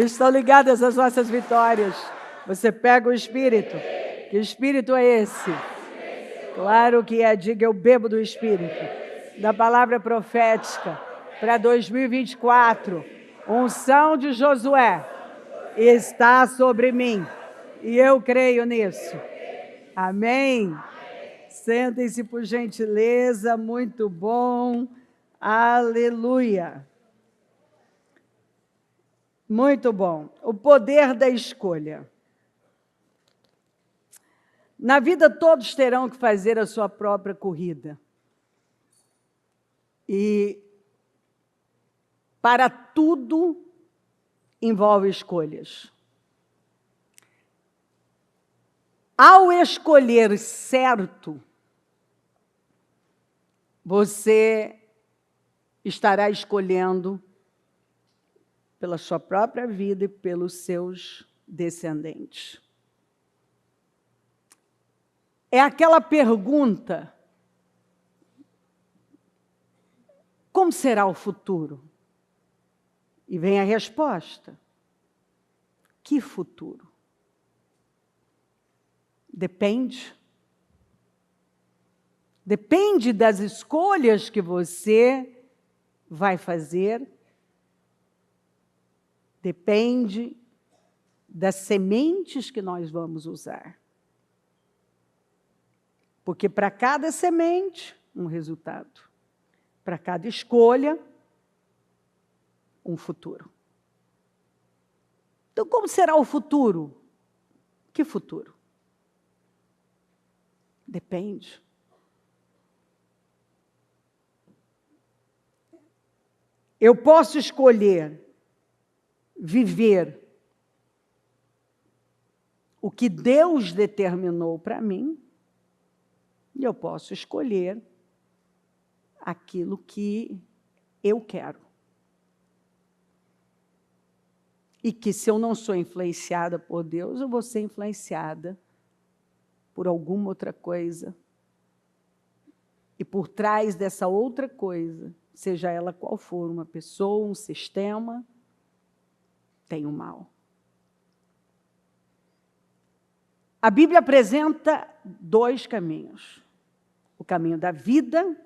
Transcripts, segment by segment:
Estão ligadas às nossas vitórias. Você pega o Espírito. Que Espírito é esse? Claro que é. Diga, eu bebo do Espírito. Da palavra profética para 2024. Unção de Josué está sobre mim. E eu creio nisso. Amém. Sentem-se, por gentileza. Muito bom. Aleluia. Muito bom. O poder da escolha. Na vida todos terão que fazer a sua própria corrida. E para tudo envolve escolhas. Ao escolher certo, você estará escolhendo pela sua própria vida e pelos seus descendentes. É aquela pergunta: como será o futuro? E vem a resposta: que futuro? Depende. Depende das escolhas que você vai fazer. Depende das sementes que nós vamos usar. Porque para cada semente, um resultado. Para cada escolha, um futuro. Então, como será o futuro? Que futuro? Depende. Eu posso escolher viver o que Deus determinou para mim, e eu posso escolher aquilo que eu quero. E que, se eu não sou influenciada por Deus, eu vou ser influenciada por alguma outra coisa. E por trás dessa outra coisa, seja ela qual for, uma pessoa, um sistema, tem o mal. A Bíblia apresenta dois caminhos: o caminho da vida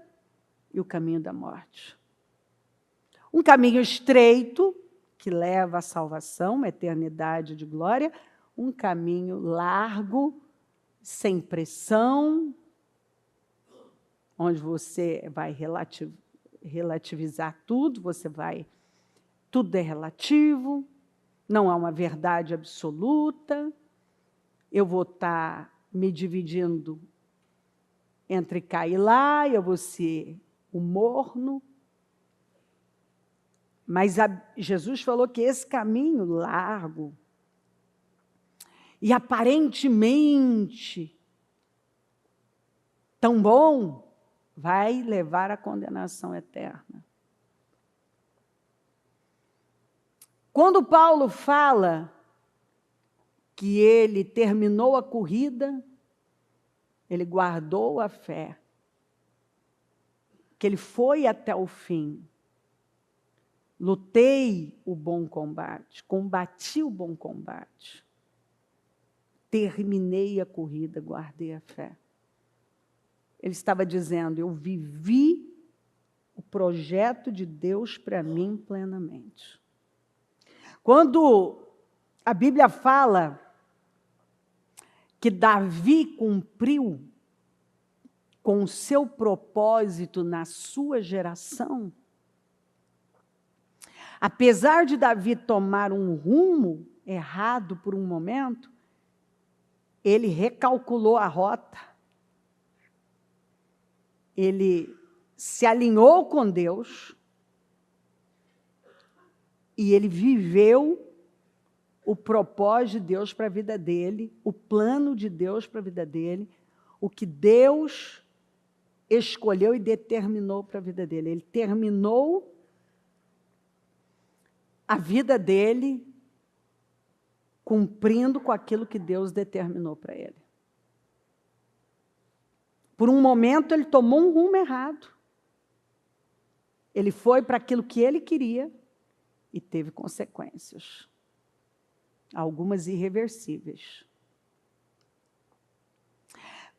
e o caminho da morte. Um caminho estreito, que leva à salvação, uma eternidade de glória. Um caminho largo, sem pressão, onde você vai relativizar tudo, tudo é relativo, não há uma verdade absoluta. Eu vou estar me dividindo entre cá e lá, eu vou ser o morno. Mas Jesus falou que esse caminho largo e aparentemente tão bom vai levar à condenação eterna. Quando Paulo fala que ele terminou a corrida, ele guardou a fé, que ele foi até o fim. Lutei o bom combate, combati o bom combate, terminei a corrida, guardei a fé. Ele estava dizendo: eu vivi o projeto de Deus para mim plenamente. Quando a Bíblia fala que Davi cumpriu com o seu propósito na sua geração, apesar de Davi tomar um rumo errado por um momento, ele recalculou a rota. Ele se alinhou com Deus e ele viveu o propósito de Deus para a vida dele, o plano de Deus para a vida dele, o que Deus escolheu e determinou para a vida dele. Ele terminou a vida dele cumprindo com aquilo que Deus determinou para ele. Por um momento, ele tomou um rumo errado. Ele foi para aquilo que ele queria e teve consequências. algumas irreversíveis.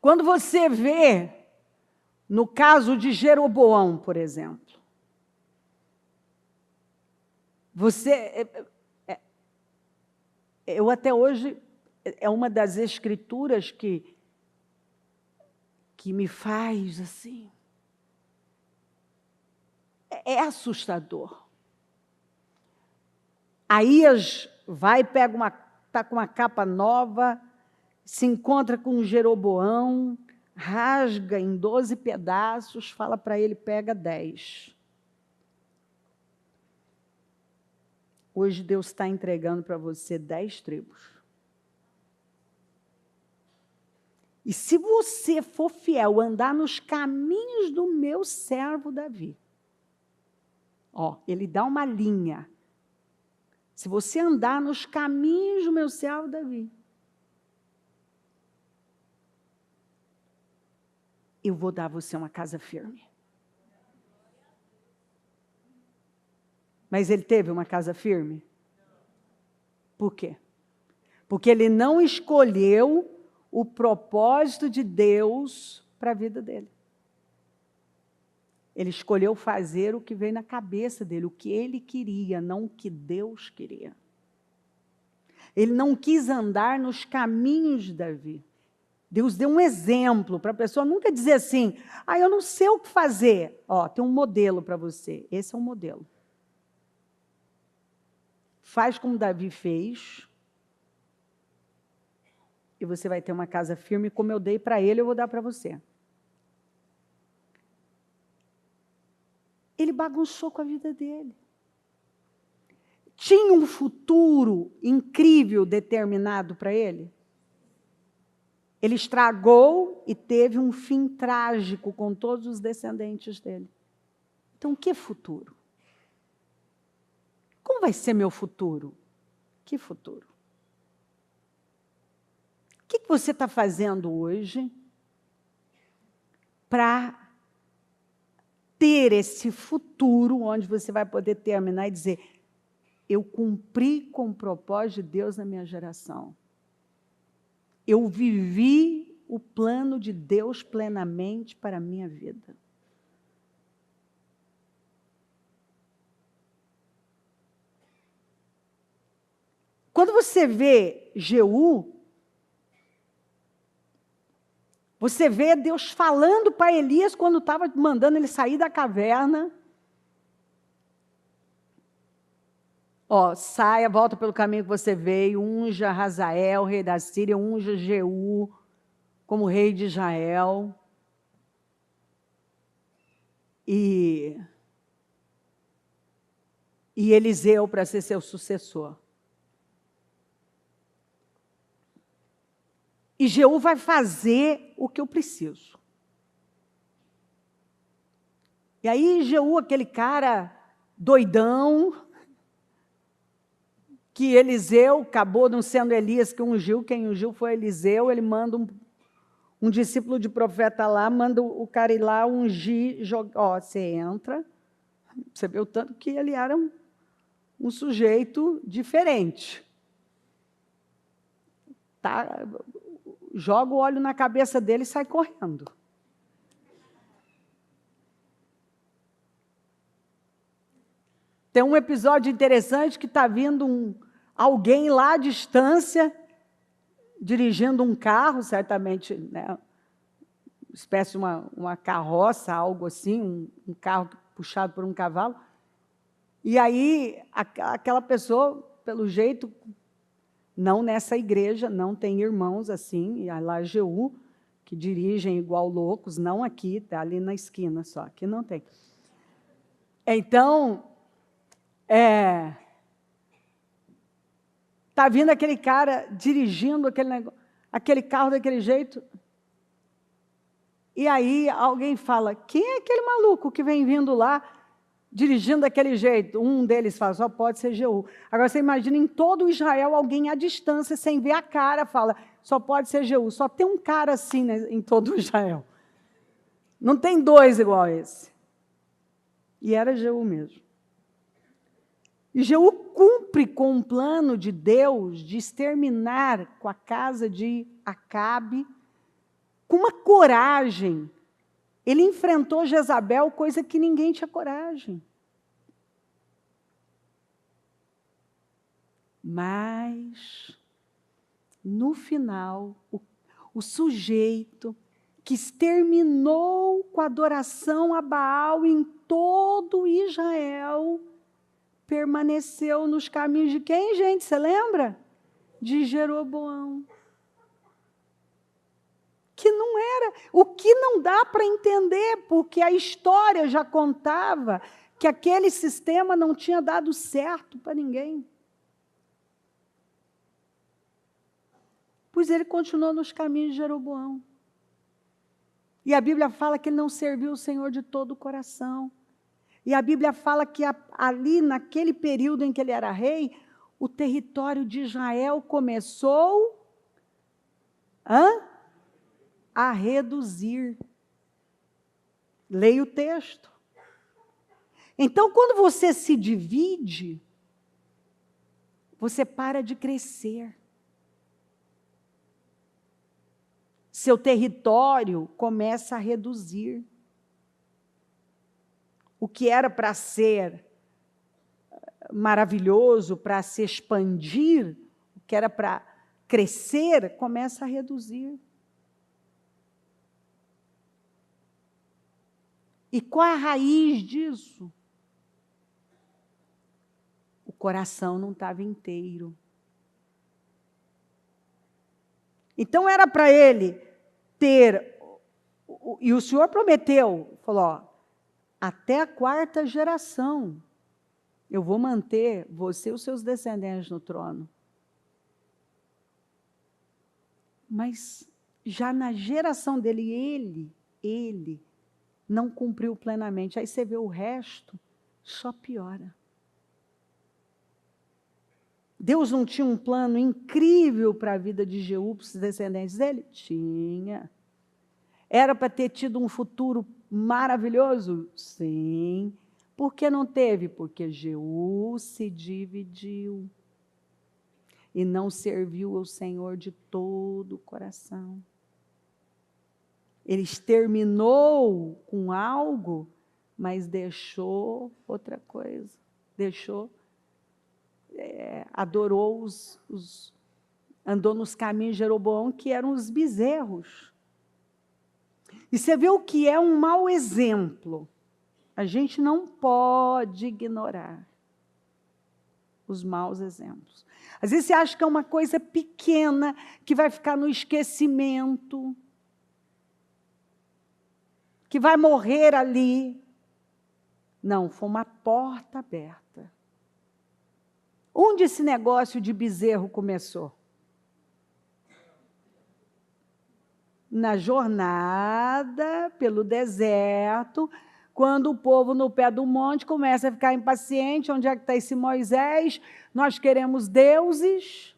Quando você vê, no caso de Jeroboão, por exemplo, eu até hoje, é uma das escrituras que me faz assim, é assustador. Aías vai, está com uma capa nova, se encontra com Jeroboão, rasga em 12 pedaços, fala para ele, pega 10. Hoje Deus está entregando para você 10 tribos. E se você for fiel, andar nos caminhos do meu servo Davi, ele dá uma linha. Se você andar nos caminhos do meu servo Davi, eu vou dar a você uma casa firme. Mas ele teve uma casa firme? Por quê? Porque ele não escolheu o propósito de Deus para a vida dele. Ele escolheu fazer o que veio na cabeça dele, o que ele queria, não o que Deus queria. Ele não quis andar nos caminhos de Davi. Deus deu um exemplo para a pessoa nunca dizer assim, eu não sei o que fazer. Tem um modelo para você. Esse é um modelo. Faz como Davi fez, e você vai ter uma casa firme, como eu dei para ele, eu vou dar para você. Ele bagunçou com a vida dele. Tinha um futuro incrível determinado para ele? Ele estragou e teve um fim trágico com todos os descendentes dele. Então, que futuro? Como vai ser meu futuro? Que futuro? O que você está fazendo hoje para ter esse futuro onde você vai poder terminar e dizer, eu cumpri com o propósito de Deus na minha geração. Eu vivi o plano de Deus plenamente para a minha vida. Quando você vê Jeú, você vê Deus falando para Elias quando estava mandando ele sair da caverna. Saia, volta pelo caminho que você veio, unja Hazael, rei da Síria, unja Jeú como rei de Israel. E Eliseu para ser seu sucessor. E Jeú vai fazer o que eu preciso. E aí Jeú, aquele cara doidão, que Eliseu acabou não sendo Elias que ungiu, quem ungiu foi Eliseu, ele manda um discípulo de profeta lá, manda o cara ir lá ungir, você entra, você vê o tanto que ele era um sujeito diferente. Joga o óleo na cabeça dele e sai correndo. Tem um episódio interessante que está vindo alguém lá à distância, dirigindo um carro, certamente, né, espécie de uma carroça, algo assim, um carro puxado por um cavalo. E aí, aquela pessoa, pelo jeito, não nessa igreja, não tem irmãos assim, e lá Jeú, que dirigem igual loucos, não aqui, está ali na esquina só, aqui não tem. Então, está vindo aquele cara dirigindo aquele carro daquele jeito, e aí alguém fala, quem é aquele maluco que vem vindo lá, dirigindo daquele jeito? Um deles fala, só pode ser Jeú. Agora, você imagina, em todo Israel, alguém à distância, sem ver a cara, fala, só pode ser Jeú. Só tem um cara assim, né, em todo Israel. Não tem dois igual a esse. E era Jeú mesmo. E Jeú cumpre com um plano de Deus de exterminar com a casa de Acabe, com uma coragem. Ele enfrentou Jezabel, coisa que ninguém tinha coragem. Mas, no final, o sujeito que exterminou com a adoração a Baal em todo Israel, permaneceu nos caminhos de quem, gente? Você lembra? De Jeroboão. Que não era, o que não dá para entender, porque a história já contava que aquele sistema não tinha dado certo para ninguém. Pois ele continuou nos caminhos de Jeroboão. E a Bíblia fala que ele não serviu o Senhor de todo o coração. E a Bíblia fala que ali, naquele período em que ele era rei, o território de Israel começou a reduzir. Leia o texto. Então, quando você se divide, você para de crescer. Seu território começa a reduzir. O que era para ser maravilhoso, para se expandir, o que era para crescer, começa a reduzir. E qual a raiz disso? O coração não estava inteiro. Então era para ele ter, e o Senhor prometeu, falou, ó, até a 4ª geração, eu vou manter você e os seus descendentes no trono. Mas já na geração dele, ele não cumpriu plenamente. Aí você vê o resto, só piora. Deus não tinha um plano incrível para a vida de Jeú, para os descendentes dele? Tinha. Era para ter tido um futuro maravilhoso? Sim. Por que não teve? Porque Jeú se dividiu e não serviu ao Senhor de todo o coração. Ele exterminou com algo, mas deixou outra coisa. Adorou andou nos caminhos de Jeroboão, que eram os bezerros. E você vê o que é um mau exemplo. A gente não pode ignorar os maus exemplos. Às vezes você acha que é uma coisa pequena, que vai ficar no esquecimento, que vai morrer ali. Não, foi uma porta aberta. Onde esse negócio de bezerro começou? Na jornada pelo deserto, quando o povo no pé do monte começa a ficar impaciente, onde é que está esse Moisés? Nós queremos deuses,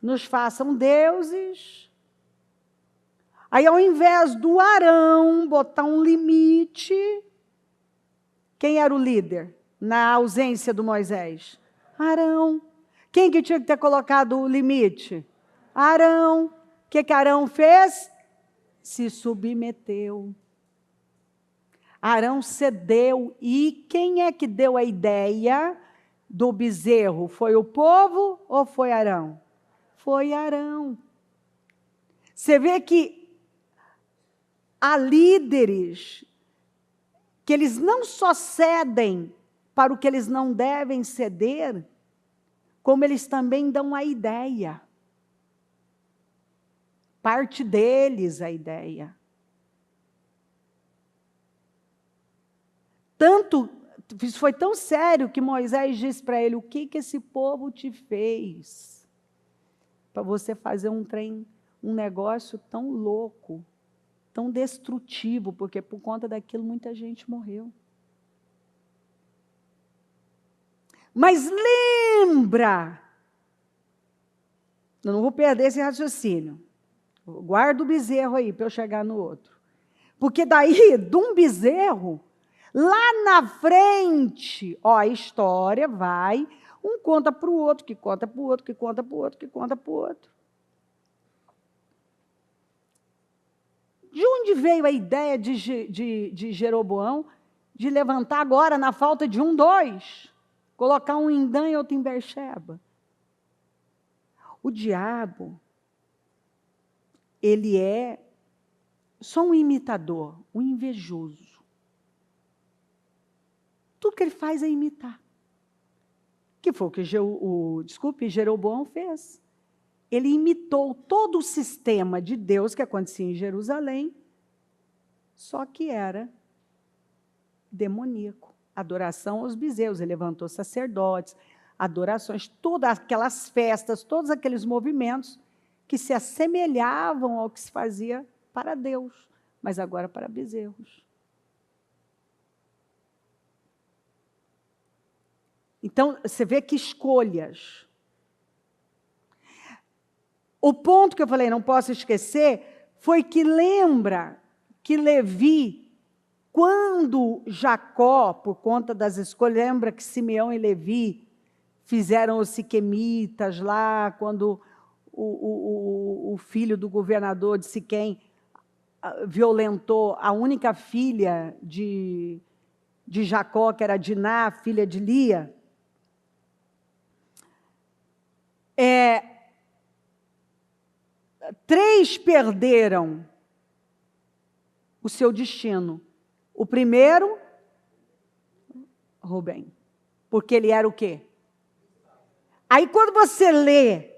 nos façam deuses. Aí, ao invés do Arão botar um limite, quem era o líder na ausência do Moisés? Arão. Quem que tinha que ter colocado o limite? Arão. O que Arão fez? Se submeteu. Arão cedeu. E quem é que deu a ideia do bezerro? Foi o povo ou foi Arão? Foi Arão. Você vê que há líderes que eles não só cedem para o que eles não devem ceder, como eles também dão a ideia. Parte deles a ideia. Isso foi tão sério que Moisés disse para ele, o que esse povo te fez? Para você fazer um negócio tão louco, tão destrutivo, porque por conta daquilo muita gente morreu. Mas lembra, eu não vou perder esse raciocínio, guarda o bezerro aí para eu chegar no outro. Porque daí, de um bezerro, Lá na frente, ó, a história vai, um conta para o outro, que conta para o outro, que conta para o outro, que conta para o outro. De onde veio a ideia de Jeroboão de levantar agora, na falta de 2, colocar um em Dan e outro em Beersheba? O diabo, ele é só um imitador, um invejoso. Tudo que ele faz é imitar. Que foi o que Jeroboão fez. Ele imitou todo o sistema de Deus que acontecia em Jerusalém, só que era demoníaco. Adoração aos bezerros, ele levantou sacerdotes, adorações, todas aquelas festas, todos aqueles movimentos que se assemelhavam ao que se fazia para Deus, mas agora para bezerros. Então, você vê que escolhas. O ponto que eu falei, não posso esquecer, foi que lembra que Levi, quando Jacó, por conta das escolhas, lembra que Simeão e Levi fizeram os siquemitas lá, quando o filho do governador de Siquém violentou a única filha de Jacó, que era Diná, filha de Lia. 3 perderam o seu destino. O primeiro, Rubem, porque ele era o quê? Aí, quando você lê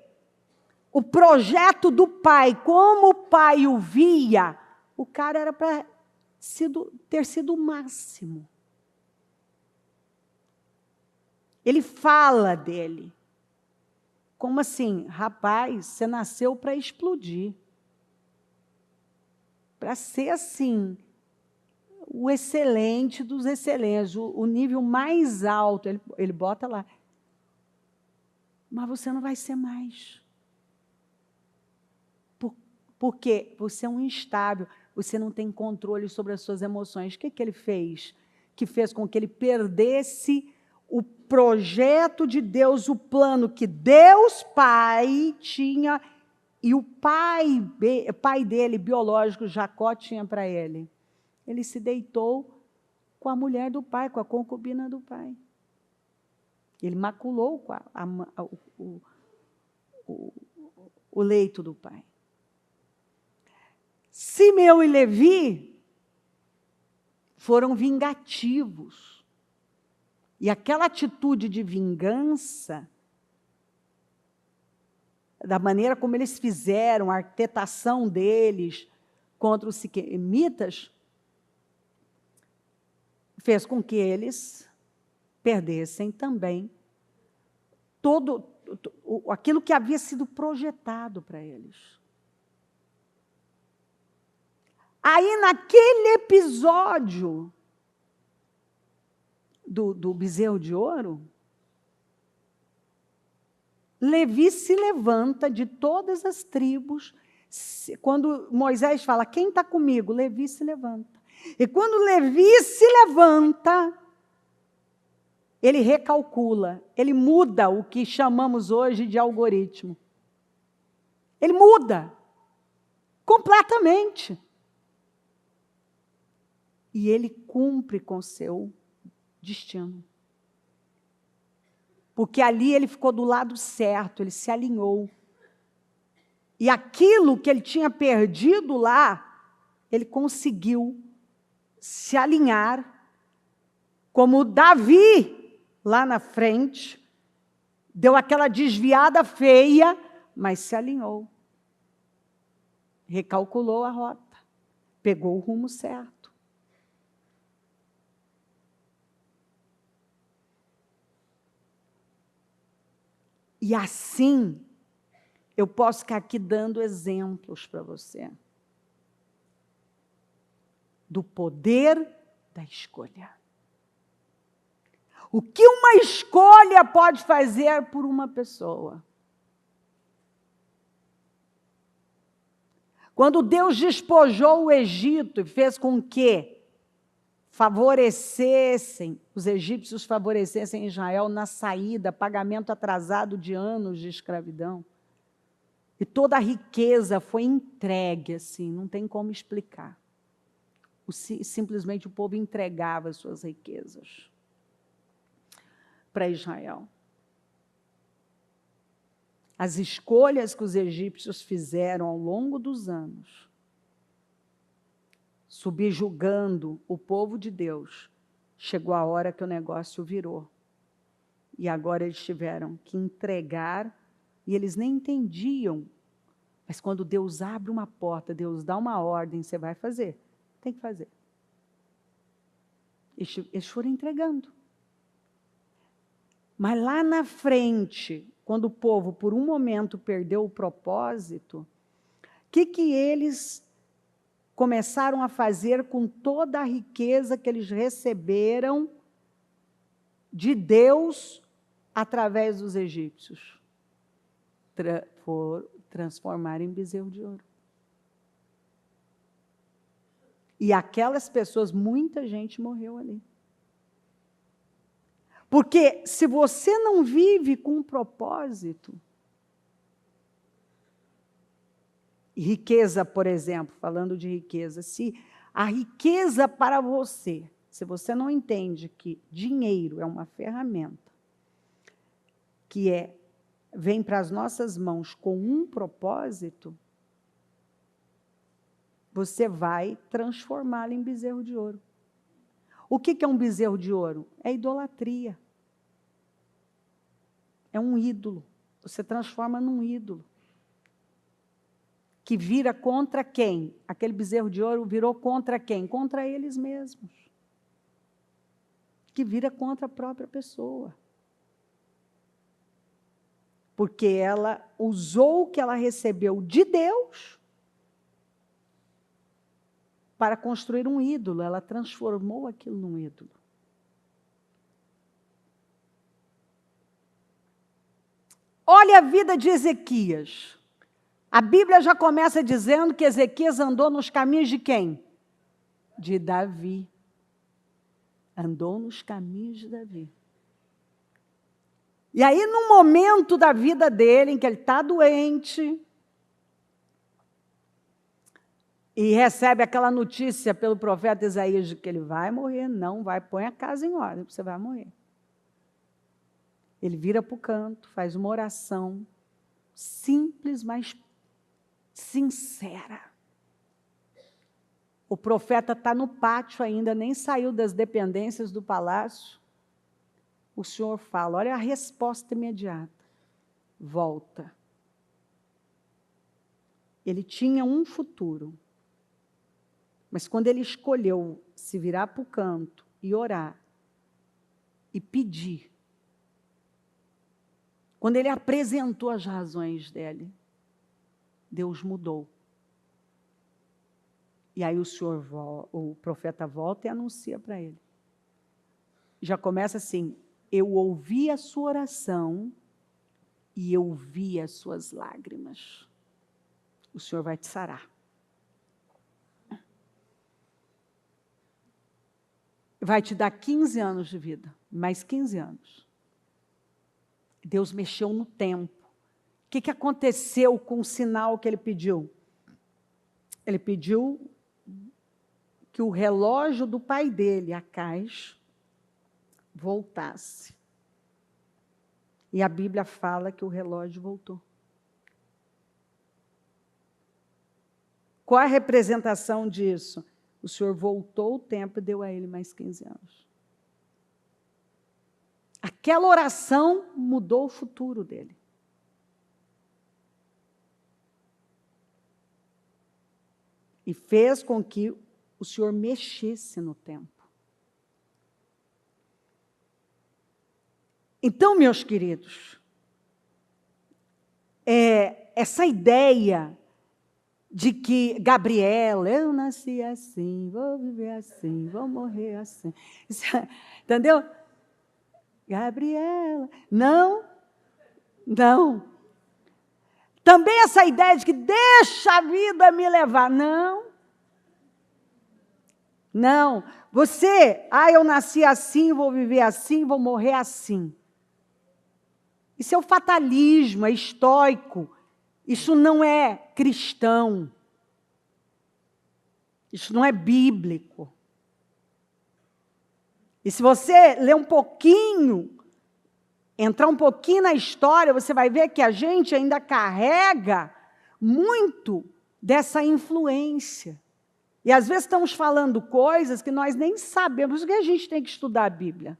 o projeto do pai, como o pai o via, o cara era para ter sido o máximo. Ele fala dele. Como assim? Rapaz, você nasceu para explodir. Para ser assim, o excelente dos excelentes, o nível mais alto, ele bota lá. Mas você não vai ser mais. Porque você é um instável, você não tem controle sobre as suas emoções. O que ele fez? Que fez com que ele perdesse o projeto de Deus, o plano que Deus Pai tinha e o pai dele, biológico, Jacó, tinha para ele. Ele se deitou com a mulher do pai, com a concubina do pai. Ele maculou o leito do pai. Simeão e Levi foram vingativos. E aquela atitude de vingança, da maneira como eles fizeram, a arquitetação deles contra os siquemitas, fez com que eles perdessem também todo aquilo que havia sido projetado para eles. Aí, naquele episódio do bezerro de ouro, Levi se levanta de todas as tribos. Quando Moisés fala, quem está comigo? Levi se levanta. E quando Levi se levanta, ele recalcula, ele muda o que chamamos hoje de algoritmo. Ele muda completamente. E ele cumpre com seu destino. Porque ali ele ficou do lado certo, ele se alinhou. E aquilo que ele tinha perdido lá, ele conseguiu se alinhar, como Davi, lá na frente, deu aquela desviada feia, mas se alinhou. Recalculou a rota, pegou o rumo certo. E assim, eu posso ficar aqui dando exemplos para você do poder da escolha. O que uma escolha pode fazer por uma pessoa? Quando Deus despojou o Egito e fez com que os egípcios favorecessem Israel na saída, pagamento atrasado de anos de escravidão. E toda a riqueza foi entregue, assim, não tem como explicar. Simplesmente o povo entregava as suas riquezas para Israel. As escolhas que os egípcios fizeram ao longo dos anos, subjugando o povo de Deus, chegou a hora que o negócio virou. E agora eles tiveram que entregar, e eles nem entendiam. Mas quando Deus abre uma porta, Deus dá uma ordem, você vai fazer. Tem que fazer. Eles foram entregando. Mas lá na frente, quando o povo, por um momento, perdeu o propósito, o que eles começaram a fazer com toda a riqueza que eles receberam de Deus através dos egípcios? Transformar em bezerro de ouro. E aquelas pessoas, muita gente morreu ali. Porque se você não vive com um propósito, riqueza, por exemplo, falando de riqueza, se a riqueza para você, se você não entende que dinheiro é uma ferramenta que vem para as nossas mãos com um propósito, você vai transformá-lo em bezerro de ouro. O que é um bezerro de ouro? É idolatria. É um ídolo. Você transforma num ídolo. Que vira contra quem? Aquele bezerro de ouro virou contra quem? Contra eles mesmos. Que vira contra a própria pessoa. Porque ela usou o que ela recebeu de Deus para construir um ídolo. Ela transformou aquilo num ídolo. Olha a vida de Ezequias. A Bíblia já começa dizendo que Ezequias andou nos caminhos de quem? De Davi. Andou nos caminhos de Davi. E aí, num momento da vida dele, em que ele está doente, e recebe aquela notícia pelo profeta Isaías de que ele vai morrer, não vai, põe a casa em ordem, você vai morrer. Ele vira para o canto, faz uma oração simples, mas sincera. O profeta está no pátio ainda, nem saiu das dependências do palácio. O Senhor fala, olha a resposta imediata. Volta. Ele tinha um futuro. Mas quando ele escolheu se virar para o canto e orar e pedir, quando ele apresentou as razões dele, Deus mudou. E aí o profeta volta e anuncia para ele. Já começa assim, eu ouvi a sua oração e eu vi as suas lágrimas. O Senhor vai te sarar. Vai te dar 15 anos de vida, mais 15 anos. Deus mexeu no tempo. O que aconteceu com o sinal que ele pediu? Ele pediu que o relógio do pai dele, Acais, voltasse. E a Bíblia fala que o relógio voltou. Qual a representação disso? O Senhor voltou o tempo e deu a ele mais 15 anos. Aquela oração mudou o futuro dele. E fez com que o Senhor mexesse no tempo. Então, meus queridos, essa ideia de que, Gabriela, eu nasci assim, vou viver assim, vou morrer assim. Entendeu? Gabriela. Não. Também essa ideia de que deixa a vida me levar. Não. Não, eu nasci assim, vou viver assim, vou morrer assim. Isso é o fatalismo, é estoico. Isso não é cristão. Isso não é bíblico. E se você ler um pouquinho, entrar um pouquinho na história, você vai ver que a gente ainda carrega muito dessa influência. E às vezes estamos falando coisas que nós nem sabemos. Por isso que a gente tem que estudar a Bíblia.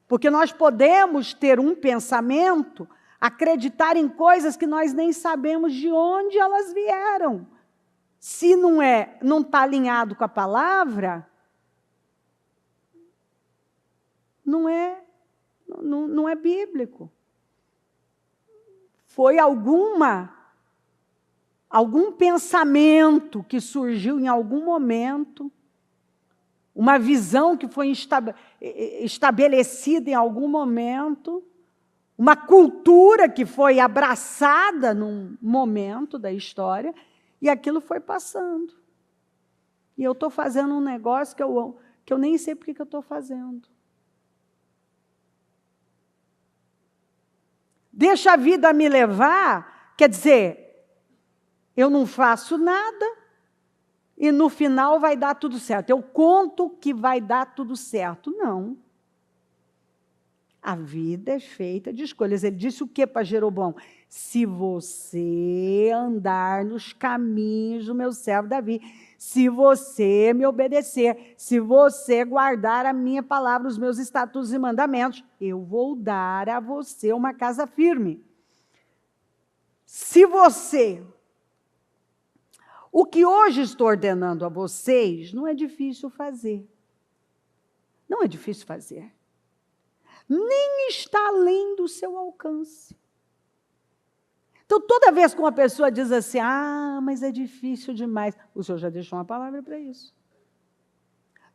Porque nós podemos ter um pensamento, acreditar em coisas que nós nem sabemos de onde elas vieram. Se não está alinhado com a palavra, não é bíblico. Foi algum pensamento que surgiu em algum momento, uma visão que foi estabelecida em algum momento, uma cultura que foi abraçada num momento da história, e aquilo foi passando. E eu estou fazendo um negócio que eu nem sei por que eu estou fazendo. Deixa a vida me levar, quer dizer, eu não faço nada e no final vai dar tudo certo. Eu conto que vai dar tudo certo. Não. A vida é feita de escolhas. Ele disse o que para Jeroboão? Se você andar nos caminhos do meu servo Davi, se você me obedecer, se você guardar a minha palavra, os meus estatutos e mandamentos, eu vou dar a você uma casa firme. Se você... O que hoje estou ordenando a vocês, não é difícil fazer. Não é difícil fazer. Nem está além do seu alcance. Então, toda vez que uma pessoa diz assim, mas é difícil demais, o Senhor já deixou uma palavra para isso.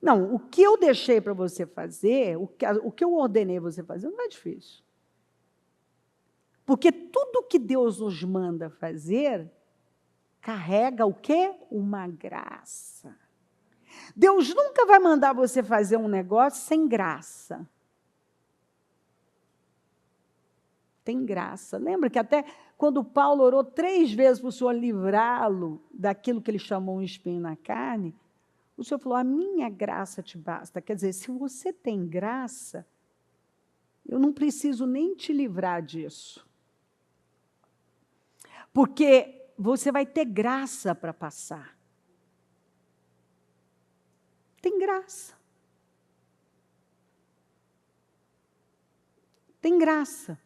Não, o que eu deixei para você fazer, o que eu ordenei você fazer, não é difícil. Porque tudo que Deus nos manda fazer, carrega o quê? Uma graça. Deus nunca vai mandar você fazer um negócio sem graça. Tem graça. Lembra que até quando Paulo orou 3 vezes para o Senhor livrá-lo daquilo que ele chamou um espinho na carne, o Senhor falou, a minha graça te basta. Quer dizer, se você tem graça, eu não preciso nem te livrar disso. Porque você vai ter graça para passar. Tem graça. Tem graça.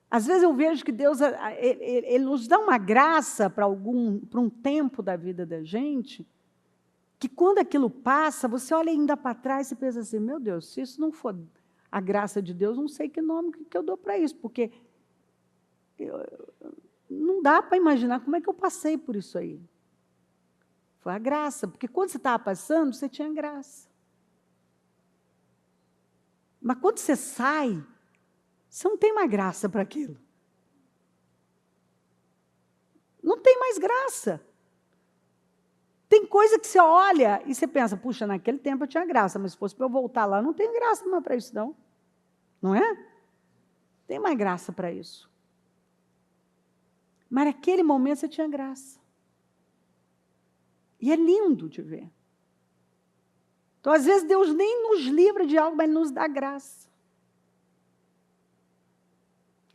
Às vezes eu vejo que Deus ele nos dá uma graça para um tempo da vida da gente, que quando aquilo passa, você olha ainda para trás e pensa assim, meu Deus, se isso não for a graça de Deus, não sei que nome que eu dou para isso, porque não dá para imaginar como é que eu passei por isso aí. Foi a graça, porque quando você estava passando, você tinha graça. Mas quando você sai, você não tem mais graça para aquilo. Não tem mais graça. Tem coisa que você olha e você pensa, puxa, naquele tempo eu tinha graça, mas se fosse para eu voltar lá, não tem graça mais para isso, não. Não é? Tem mais graça para isso. Mas naquele momento você tinha graça. E é lindo de ver. Então, às vezes, Deus nem nos livra de algo, mas nos dá graça.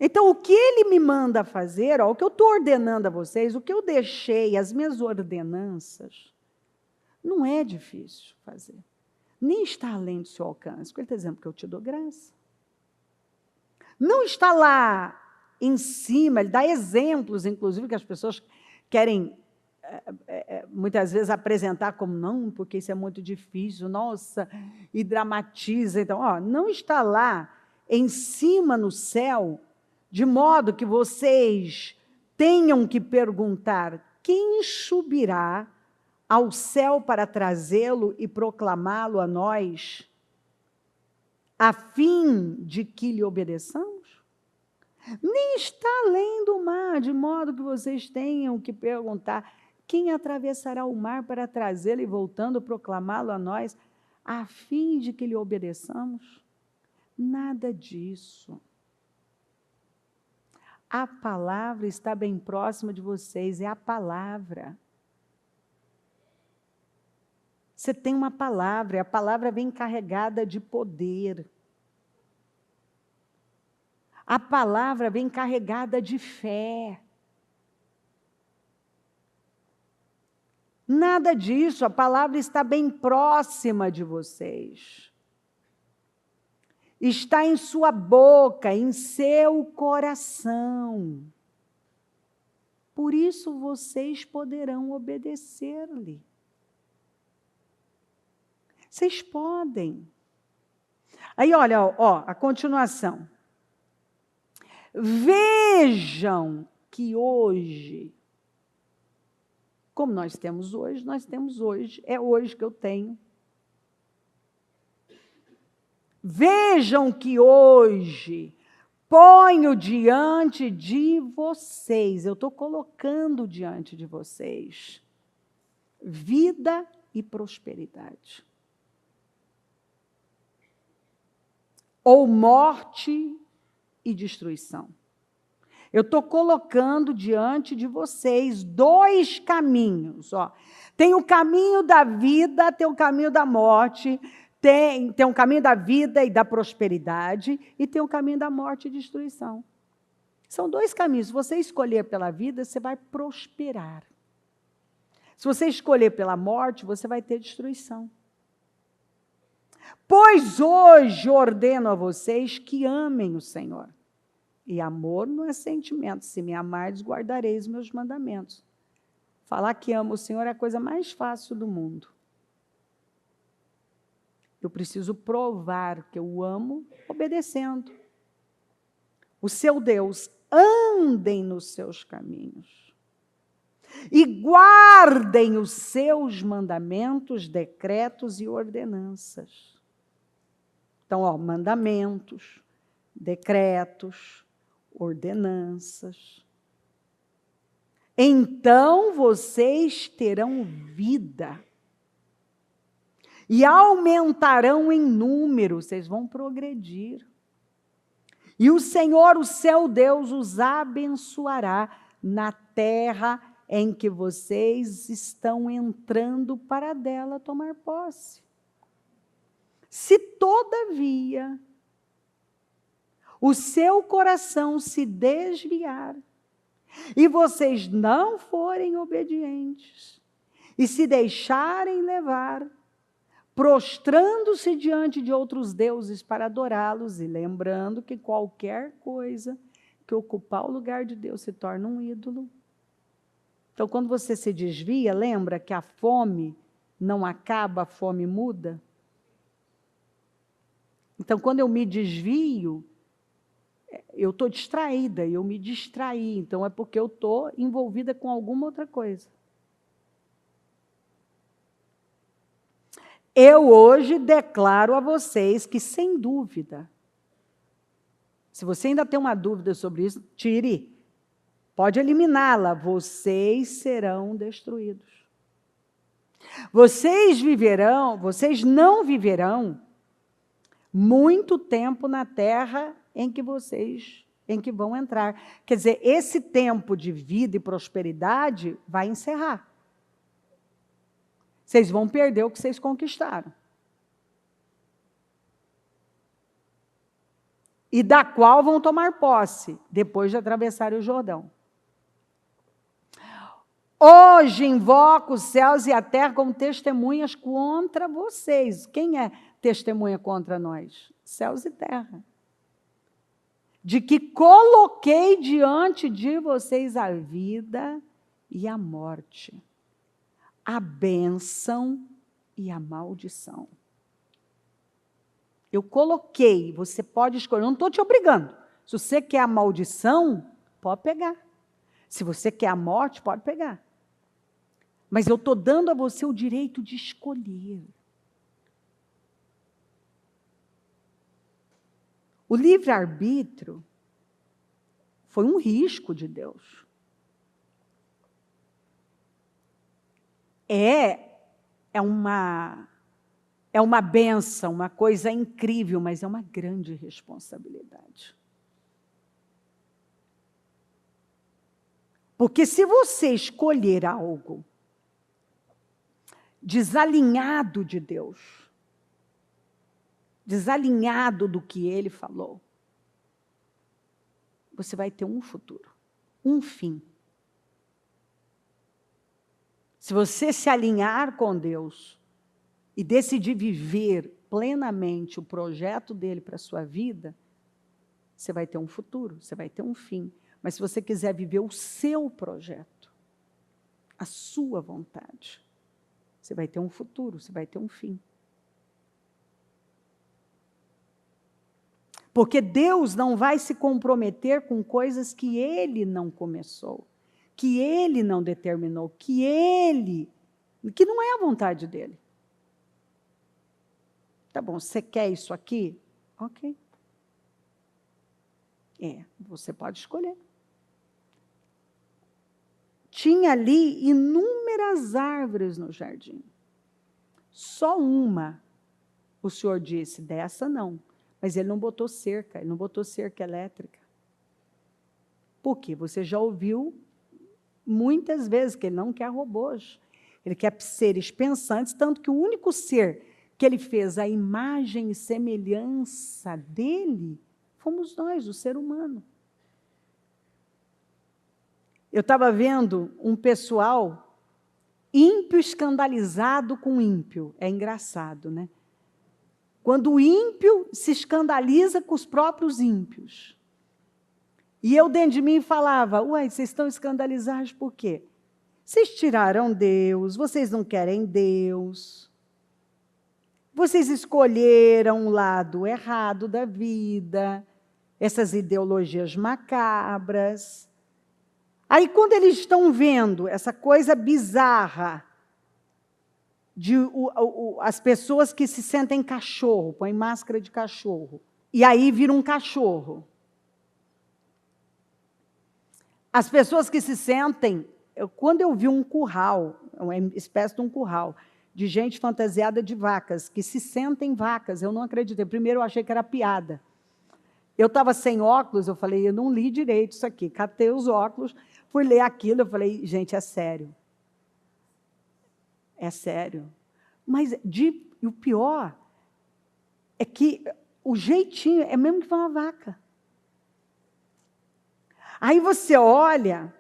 Então, o que Ele me manda fazer, o que eu estou ordenando a vocês, o que eu deixei, as minhas ordenanças, não é difícil fazer. Nem está além do seu alcance. Porque Ele está dizendo que eu te dou graça. Não está lá em cima, Ele dá exemplos, inclusive, que as pessoas querem, muitas vezes, apresentar como, não, porque isso é muito difícil, nossa, e dramatiza. Então, não está lá em cima no céu, de modo que vocês tenham que perguntar, quem subirá ao céu para trazê-lo e proclamá-lo a nós, a fim de que lhe obedeçamos? Nem está além do mar, de modo que vocês tenham que perguntar, Quem atravessará o mar para trazê-lo e voltando proclamá-lo a nós, a fim de que lhe obedeçamos? Nada disso. A palavra está bem próxima de vocês, é a palavra. Você tem uma palavra, e a palavra vem carregada de poder. A palavra vem carregada de fé. Nada disso, a palavra está bem próxima de vocês. Está em sua boca, em seu coração. Por isso vocês poderão obedecer-lhe. Vocês podem. Aí, olha, ó, a continuação. Vejam que hoje, como nós temos hoje, é hoje que eu tenho. Vejam que hoje ponho diante de vocês, eu estou colocando diante de vocês, vida e prosperidade. Ou morte e destruição. Eu estou colocando diante de vocês 2 caminhos. Ó. Tem o caminho da vida, tem o caminho da morte, tem o caminho da vida e da prosperidade, e tem o caminho da morte e destruição. São 2 caminhos. Se você escolher pela vida, você vai prosperar. Se você escolher pela morte, você vai ter destruição. Pois hoje ordeno a vocês que amem o Senhor. E amor não é sentimento. Se me amardes, guardareis meus mandamentos. Falar que amo o Senhor é a coisa mais fácil do mundo. Eu preciso provar que eu o amo obedecendo. O seu Deus, andem nos seus caminhos. E guardem os seus mandamentos, decretos e ordenanças. Então, ó, mandamentos, decretos, ordenanças. Então vocês terão vida e aumentarão em número, vocês vão progredir. E o Senhor, o seu Deus, os abençoará na terra em que vocês estão entrando para dela tomar posse. Se todavia o seu coração se desviar e vocês não forem obedientes e se deixarem levar, prostrando-se diante de outros deuses para adorá-los e lembrando que qualquer coisa que ocupar o lugar de Deus se torna um ídolo. Então, quando você se desvia, lembra que a fome não acaba, a fome muda? Então, quando eu me desvio, eu estou distraída, eu me distraí, então é porque eu estou envolvida com alguma outra coisa. Eu hoje declaro a vocês que, sem dúvida, se você ainda tem uma dúvida sobre isso, tire, pode eliminá-la, vocês serão destruídos. Vocês não viverão muito tempo na terra em que vão entrar. Quer dizer, esse tempo de vida e prosperidade vai encerrar. Vocês vão perder o que vocês conquistaram. E da qual vão tomar posse, depois de atravessar o Jordão. Hoje invoco os céus e a terra como testemunhas contra vocês. Quem é testemunha contra nós? Céus e terra. De que coloquei diante de vocês a vida e a morte, a bênção e a maldição. Eu coloquei, você pode escolher, eu não estou te obrigando. Se você quer a maldição, pode pegar. Se você quer a morte, pode pegar. Mas eu estou dando a você o direito de escolher. O livre-arbítrio foi um risco de Deus. é uma bênção, uma coisa incrível, mas é uma grande responsabilidade. Porque se você escolher algo desalinhado de Deus, desalinhado do que Ele falou, você vai ter um futuro, um fim. Se você se alinhar com Deus e decidir viver plenamente o projeto dele para a sua vida, você vai ter um futuro, você vai ter um fim. Mas se você quiser viver o seu projeto, a sua vontade, você vai ter um futuro, você vai ter um fim. Porque Deus não vai se comprometer com coisas que Ele não começou, que Ele não determinou, que não é a vontade dEle. Tá bom, você quer isso aqui? Ok. Você pode escolher. Tinha ali inúmeras árvores no jardim. Só uma, o Senhor disse, dessa não. Mas Ele não botou cerca, Ele não botou cerca elétrica. Por quê? Você já ouviu muitas vezes que Ele não quer robôs. Ele quer seres pensantes, tanto que o único ser que Ele fez a imagem e semelhança dEle, fomos nós, o ser humano. Eu estava vendo um pessoal ímpio escandalizado com ímpio. É engraçado, né? Quando o ímpio se escandaliza com os próprios ímpios. E eu dentro de mim falava, vocês estão escandalizados por quê? Vocês tiraram Deus, vocês não querem Deus. Vocês escolheram o lado errado da vida, essas ideologias macabras. Aí, quando eles estão vendo essa coisa bizarra de as pessoas que se sentem cachorro, põem máscara de cachorro, e aí vira um cachorro. As pessoas que se sentem... Quando eu vi um curral, uma espécie de um curral, de gente fantasiada de vacas, que se sentem vacas, eu não acreditei. Primeiro eu achei que era piada. Eu estava sem óculos, eu falei, eu não li direito isso aqui. Catei os óculos, fui ler aquilo, eu falei, gente, é sério. É sério. Mas o pior é que o jeitinho é mesmo que foi uma vaca. Aí você olha,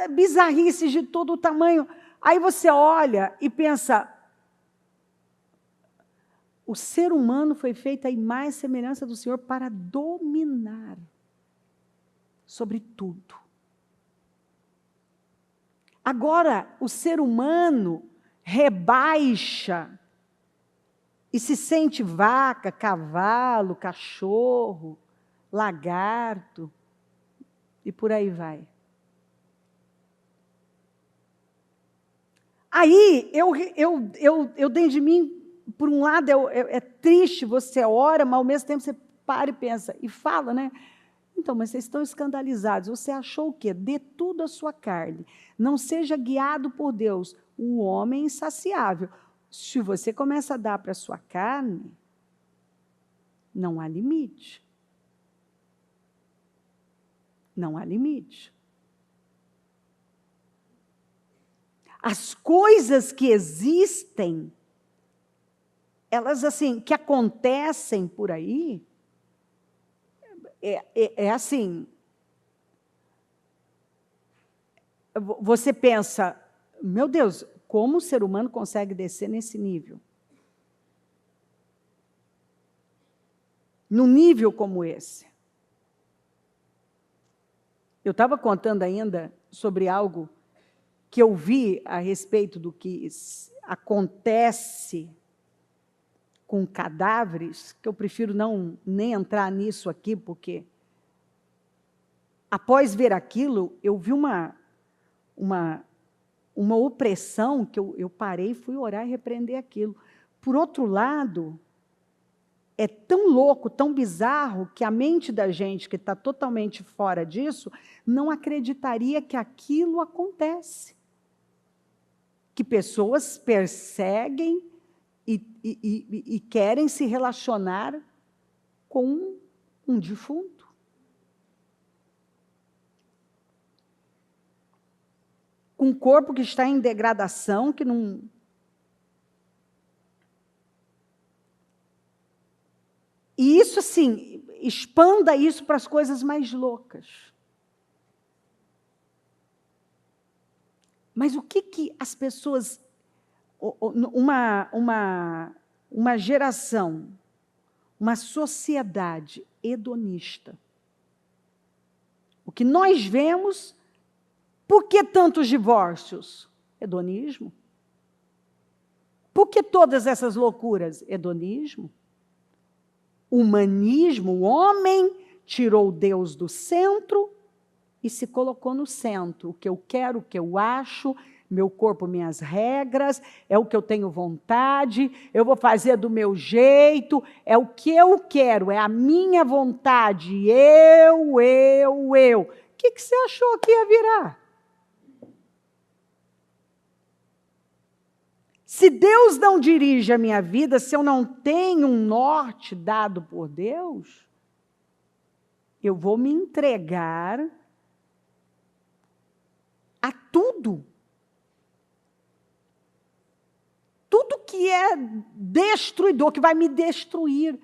bizarrices de todo o tamanho. Aí você olha e pensa, o ser humano foi feito à imagem e semelhança do Senhor para dominar sobre tudo. Agora, o ser humano rebaixa e se sente vaca, cavalo, cachorro, lagarto, e por aí vai. Aí, eu dentro de mim, por um lado, é triste, você ora, mas ao mesmo tempo você para e pensa, e fala, né? Então, mas vocês estão escandalizados. Você achou o quê? Dê tudo à sua carne. Não seja guiado por Deus, um homem insaciável. Se você começa a dar para a sua carne, não há limite. Não há limite. As coisas que existem, elas assim, que acontecem por aí, é assim, você pensa, meu Deus, como o ser humano consegue descer nesse nível? Num nível como esse. Eu estava contando ainda sobre algo que eu vi a respeito do que acontece com cadáveres, que eu prefiro nem entrar nisso aqui, porque após ver aquilo, eu vi uma opressão que eu parei, fui orar e repreender aquilo. Por outro lado, é tão louco, tão bizarro, que a mente da gente que está totalmente fora disso, não acreditaria que aquilo acontece. pessoas perseguem e querem se relacionar com um defunto. Com um corpo que está em degradação, que não... E isso, assim, expanda isso para as coisas mais loucas. Mas o que as pessoas... Uma geração, uma sociedade hedonista. O que nós vemos... Por que tantos divórcios? Hedonismo. Por que todas essas loucuras? Hedonismo. Humanismo, o homem tirou Deus do centro e se colocou no centro. O que eu quero, o que eu acho, meu corpo, minhas regras, é o que eu tenho vontade, eu vou fazer do meu jeito, é o que eu quero, é a minha vontade, eu. O que você achou que ia virar? Se Deus não dirige a minha vida, se eu não tenho um norte dado por Deus, eu vou me entregar a tudo. Tudo que é destruidor, que vai me destruir.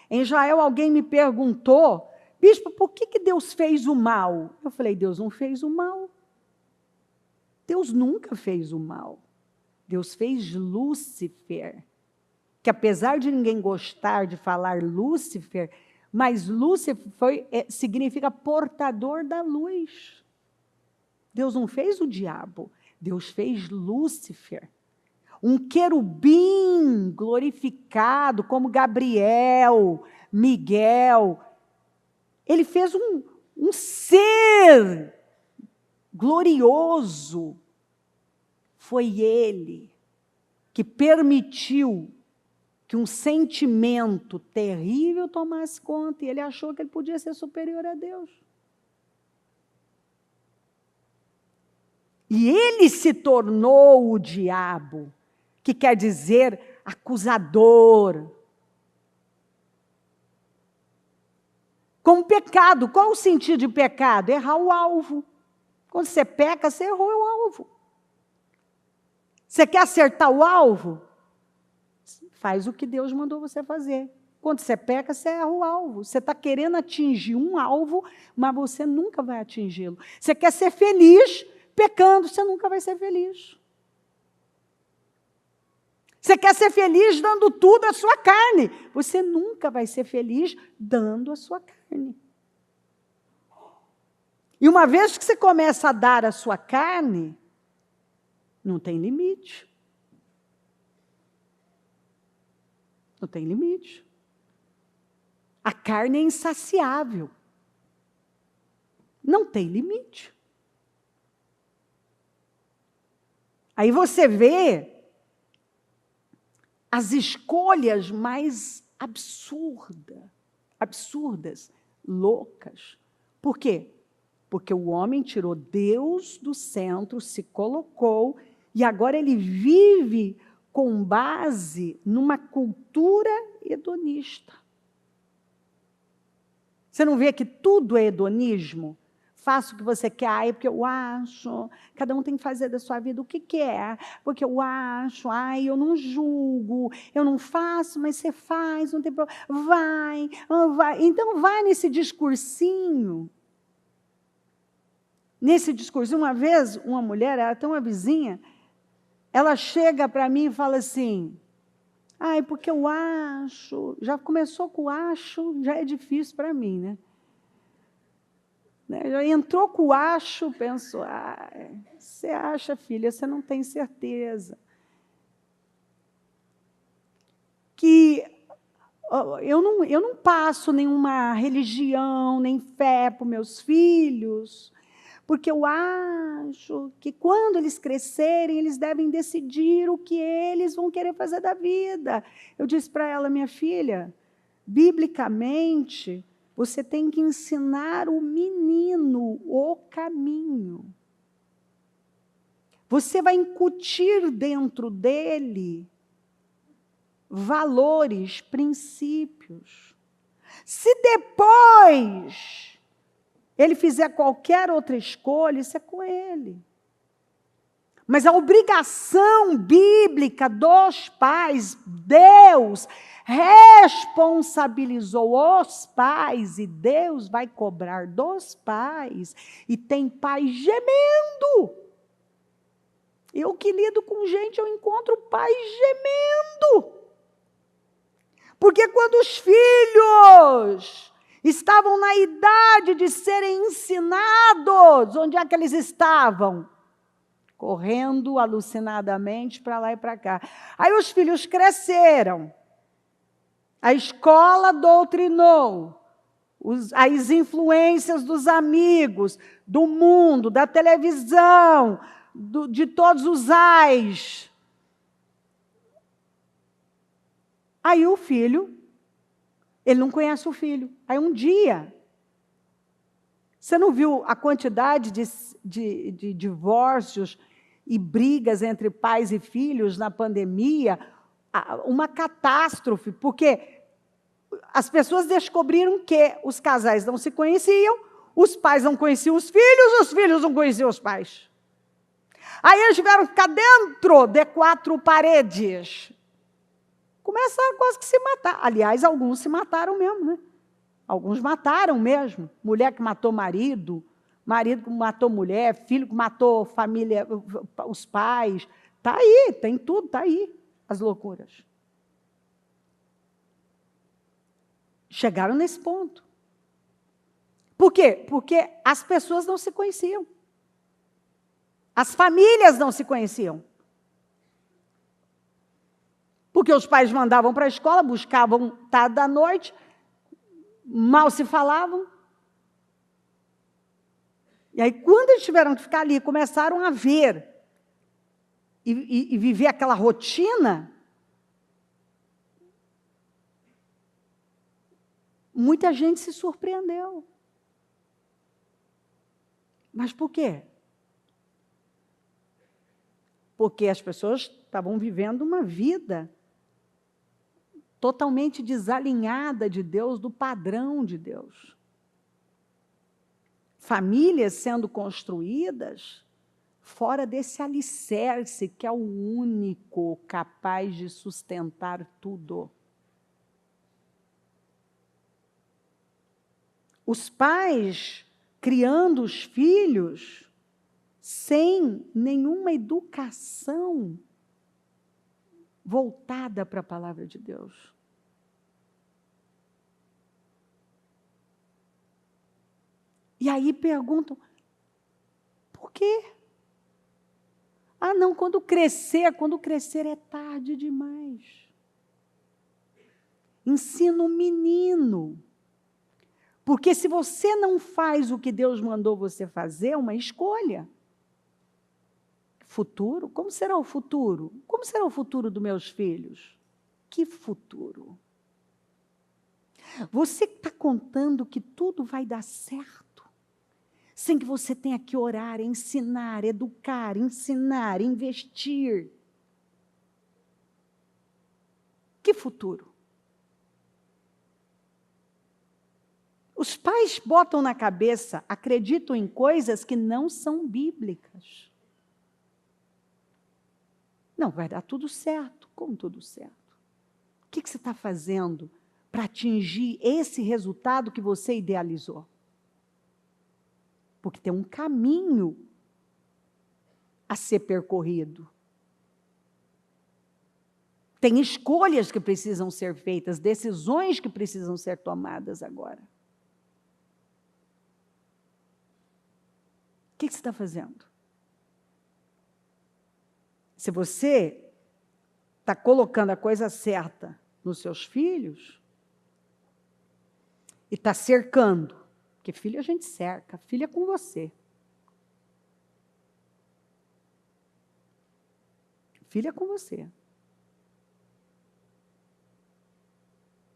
Em Israel, alguém me perguntou, bispo, por que Deus fez o mal? Eu falei, Deus não fez o mal. Deus nunca fez o mal. Deus fez Lúcifer, que apesar de ninguém gostar de falar Lúcifer, mas Lúcifer significa portador da luz. Deus não fez o diabo, Deus fez Lúcifer. Um querubim glorificado, como Gabriel, Miguel. Ele fez um ser glorioso. Foi ele que permitiu que um sentimento terrível tomasse conta, e ele achou que ele podia ser superior a Deus. E ele se tornou o diabo, que quer dizer acusador. Com pecado, qual o sentido de pecado? Errar o alvo. Quando você peca, você errou o alvo. Você quer acertar o alvo? Faz o que Deus mandou você fazer. Quando você peca, você erra o alvo. Você está querendo atingir um alvo, mas você nunca vai atingi-lo. Você quer ser feliz pecando, você nunca vai ser feliz. Você quer ser feliz dando tudo à sua carne, você nunca vai ser feliz dando a sua carne. E uma vez que você começa a dar a sua carne, não tem limite. Não tem limite. A carne é insaciável. Não tem limite. Aí você vê as escolhas mais absurdas, loucas. Por quê? Porque o homem tirou Deus do centro, se colocou, e agora ele vive com base numa cultura hedonista. Você não vê que tudo é hedonismo? Faça o que você quer, porque eu acho. Cada um tem que fazer da sua vida o que quer, porque eu acho, eu não julgo, eu não faço, mas você faz, não tem problema. Vai. Então vai nesse discursinho. Nesse discurso, uma vez, uma mulher, ela tem uma vizinha, ela chega para mim e fala assim, porque eu acho, já começou com o acho, já é difícil para mim, né? Já entrou com o acho, penso, você acha, filha, você não tem certeza. Que eu não passo nenhuma religião, nem fé para os meus filhos, porque eu acho que quando eles crescerem, eles devem decidir o que eles vão querer fazer da vida. Eu disse para ela, minha filha, biblicamente, você tem que ensinar o menino o caminho. você vai incutir dentro dele valores, princípios. Se depois ele fizer qualquer outra escolha, isso é com ele. Mas a obrigação bíblica dos pais, Deus responsabilizou os pais e Deus vai cobrar dos pais. E tem pai gemendo. Eu que lido com gente, eu encontro pais gemendo. Porque quando os filhos estavam na idade de serem ensinados, onde é que eles estavam? Correndo alucinadamente para lá e para cá. Aí os filhos cresceram. A escola doutrinou. As influências dos amigos, do mundo, da televisão, de todos os ais. Aí o filho, ele não conhece o filho. Aí um dia, você não viu a quantidade de divórcios e brigas entre pais e filhos na pandemia? Uma catástrofe, porque as pessoas descobriram que os casais não se conheciam, os pais não conheciam os filhos não conheciam os pais. Aí eles tiveram que ficar dentro de 4 paredes. Começaram quase que se matar. Aliás, alguns se mataram mesmo, né? Alguns mataram mesmo. Mulher que matou marido que matou mulher, filho que matou família, os pais. Está aí, tem tudo, está aí, as loucuras. Chegaram nesse ponto. Por quê? Porque as pessoas não se conheciam. As famílias não se conheciam. Porque os pais mandavam para a escola, buscavam tarde da noite, mal se falavam. E aí, quando eles tiveram que ficar ali, começaram a ver e viver aquela rotina, muita gente se surpreendeu. Mas por quê? Porque as pessoas estavam vivendo uma vida totalmente desalinhada de Deus, do padrão de Deus. Famílias sendo construídas fora desse alicerce que é o único capaz de sustentar tudo. Os pais criando os filhos sem nenhuma educação voltada para a palavra de Deus. E aí perguntam, por quê? Ah, não, quando crescer é tarde demais. Ensina o menino. Porque se você não faz o que Deus mandou você fazer, é uma escolha. Futuro? Como será o futuro? Como será o futuro dos meus filhos? Que futuro? Você está contando que tudo vai dar certo, sem que você tenha que orar, ensinar, educar, investir. Que futuro? Os pais botam na cabeça, acreditam em coisas que não são bíblicas. Não, vai dar tudo certo. Como tudo certo? O que você está fazendo para atingir esse resultado que você idealizou? Porque tem um caminho a ser percorrido. Tem escolhas que precisam ser feitas, decisões que precisam ser tomadas agora. O que você está fazendo? Se você está colocando a coisa certa nos seus filhos e está cercando, porque filho a gente cerca, filho é com você. Filho é com você.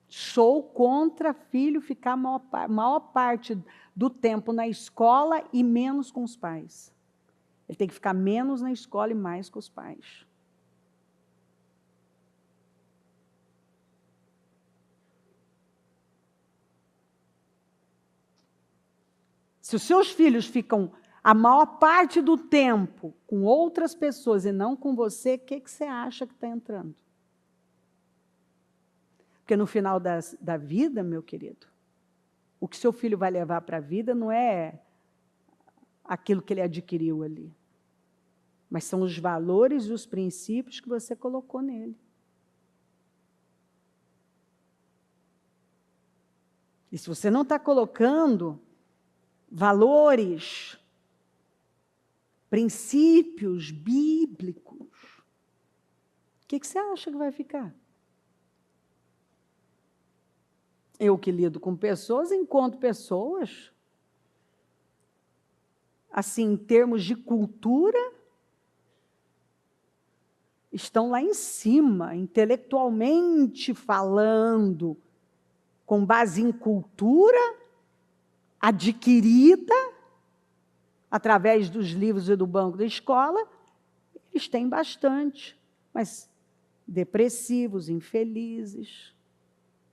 Sou contra filho ficar maior parte do tempo na escola e menos com os pais. Ele tem que ficar menos na escola e mais com os pais. Se os seus filhos ficam a maior parte do tempo com outras pessoas e não com você, o que você acha que está entrando? Porque no final da vida, meu querido, o que seu filho vai levar para a vida não é aquilo que ele adquiriu ali, mas são os valores e os princípios que você colocou nele. E se você não está colocando valores, princípios bíblicos, o que você acha que vai ficar? Eu que lido com pessoas, encontro pessoas, assim, em termos de cultura, estão lá em cima, intelectualmente falando, com base em cultura adquirida, através dos livros e do banco da escola, eles têm bastante, mas depressivos, infelizes,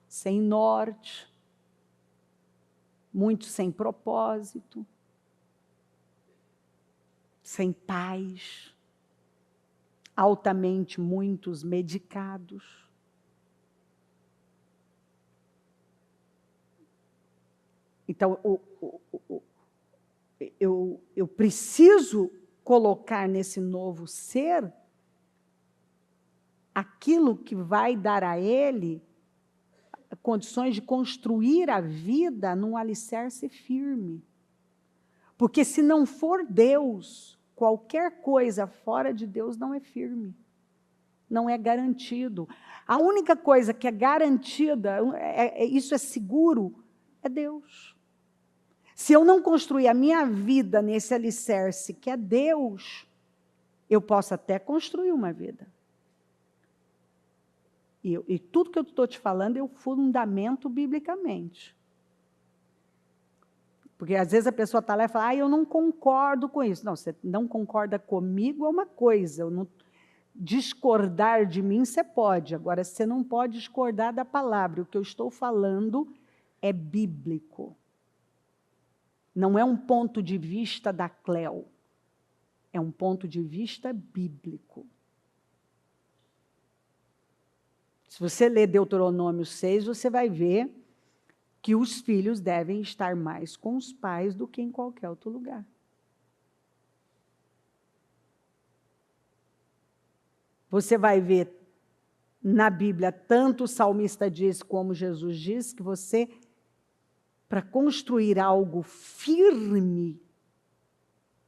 sem norte, muitos sem propósito, sem paz, altamente muitos medicados. Então, eu preciso colocar nesse novo ser aquilo que vai dar a ele condições de construir a vida num alicerce firme. Porque se não for Deus, qualquer coisa fora de Deus não é firme, não é garantido. A única coisa que é garantida, isso é seguro, é Deus. Se eu não construir a minha vida nesse alicerce que é Deus, eu posso até construir uma vida. E tudo que eu estou te falando eu fundamento biblicamente. Porque às vezes a pessoa está lá e fala, eu não concordo com isso. Não, você não concorda comigo é uma coisa, discordar de mim você pode, agora você não pode discordar da palavra. O que eu estou falando é bíblico. Não é um ponto de vista da Cleo, é um ponto de vista bíblico. Se você ler Deuteronômio 6, você vai ver que os filhos devem estar mais com os pais do que em qualquer outro lugar. Você vai ver na Bíblia, tanto o salmista diz como Jesus diz, que você, para construir algo firme,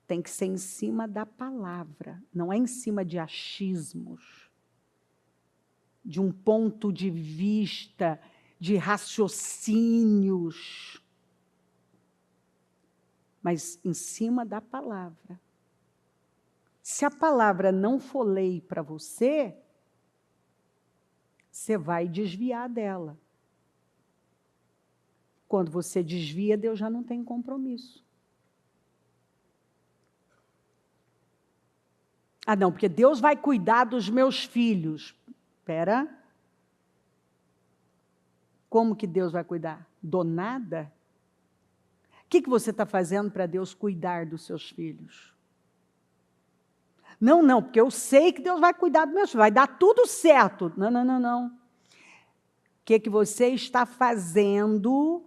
tem que ser em cima da palavra, não é em cima de achismos, de um ponto de vista, de raciocínios, mas em cima da palavra. Se a palavra não for lei para você, você vai desviar dela. Quando você desvia, Deus já não tem compromisso. Ah, não, porque Deus vai cuidar dos meus filhos. Espera. Como que Deus vai cuidar? Do nada? O que você está fazendo para Deus cuidar dos seus filhos? Não, porque eu sei que Deus vai cuidar dos meus filhos, vai dar tudo certo. Não. O que você está fazendo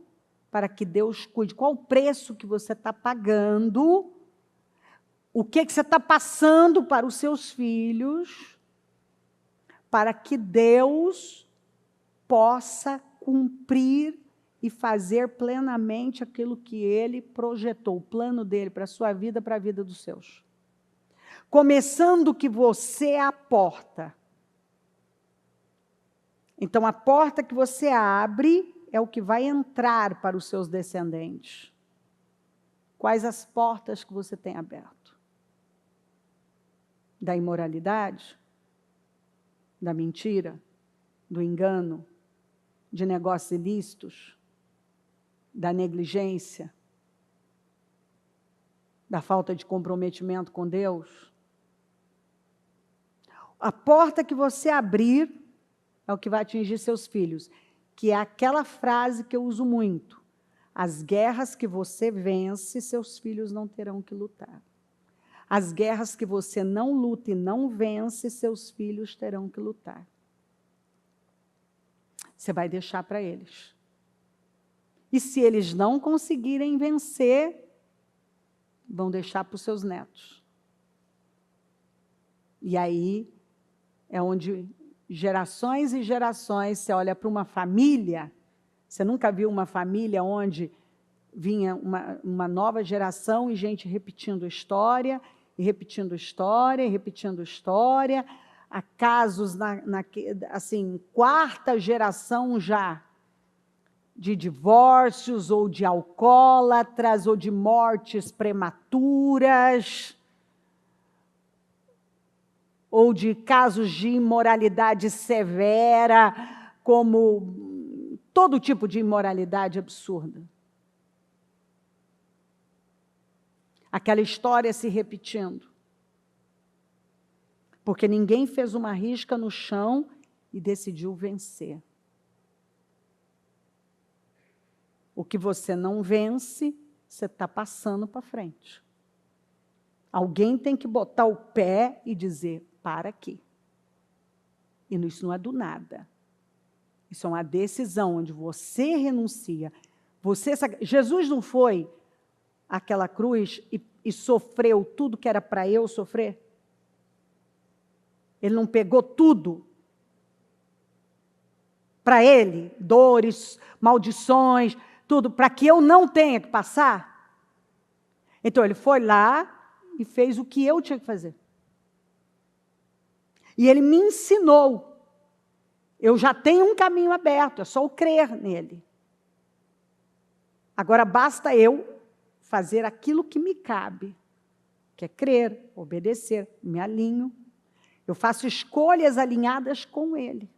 para que Deus cuide? Qual o preço que você está pagando? O que você está passando para os seus filhos para que Deus possa cumprir e fazer plenamente aquilo que Ele projetou, o plano dEle para a sua vida, para a vida dos seus. Começando que você é a porta. Então, a porta que você abre é o que vai entrar para os seus descendentes. Quais as portas que você tem aberto? Da imoralidade? Da mentira? Do engano? De negócios ilícitos? Da negligência? da falta de comprometimento com Deus? A porta que você abrir é o que vai atingir seus filhos, que é aquela frase que eu uso muito: as guerras que você vence, seus filhos não terão que lutar. As guerras que você não luta e não vence, seus filhos terão que lutar. Você vai deixar para eles. E se eles não conseguirem vencer, vão deixar para os seus netos. E aí é onde gerações e gerações, você olha para uma família, você nunca viu uma família onde vinha uma nova geração e gente repetindo história, e repetindo história, e repetindo história, há casos, assim, quarta geração já, de divórcios, ou de alcoólatras, ou de mortes prematuras, ou de casos de imoralidade severa, como todo tipo de imoralidade absurda. Aquela história se repetindo. Porque ninguém fez uma risca no chão e decidiu vencer. O que você não vence, você está passando para frente. Alguém tem que botar o pé e dizer: para aqui. E isso não é do nada. Isso é uma decisão onde você renuncia. Jesus não foi àquela cruz e sofreu tudo que era para eu sofrer? Ele não pegou tudo para ele, dores, maldições, tudo, para que eu não tenha que passar? Então, ele foi lá e fez o que eu tinha que fazer. E ele me ensinou. Eu já tenho um caminho aberto, é só eu crer nele. Agora, basta eu fazer aquilo que me cabe, que é crer, obedecer, me alinho. Eu faço escolhas alinhadas com ele.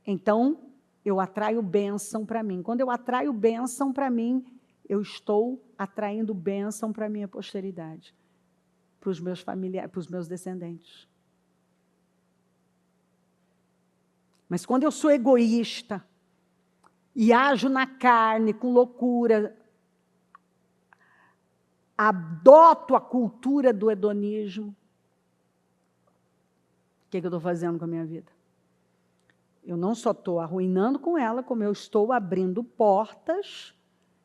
Então, eu atraio bênção para mim. Quando eu atraio bênção para mim, eu estou atraindo bênção para a minha posteridade, para os meus familiares, para os meus descendentes. Mas quando eu sou egoísta e ajo na carne com loucura, adoto a cultura do hedonismo, o que eu estou fazendo com a minha vida? Eu não só estou arruinando com ela, como eu estou abrindo portas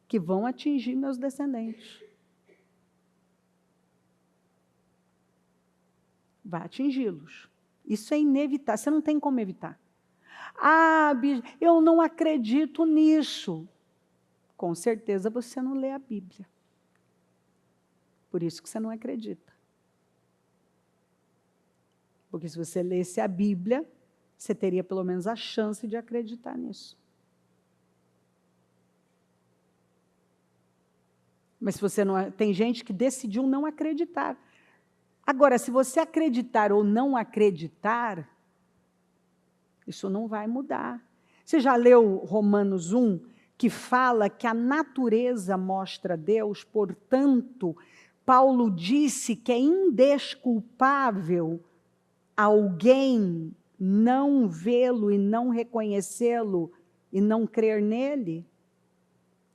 que vão atingir meus descendentes. Vai atingi-los. Isso é inevitável, você não tem como evitar. Ah, eu não acredito nisso. Com certeza você não lê a Bíblia. Por isso que você não acredita. Porque se você lesse a Bíblia, você teria pelo menos a chance de acreditar nisso. Mas se você não... Tem gente que decidiu não acreditar. Agora, se você acreditar ou não acreditar, isso não vai mudar. Você já leu Romanos 1, que fala que a natureza mostra Deus, portanto, Paulo disse que é indesculpável alguém não vê-lo e não reconhecê-lo e não crer nele?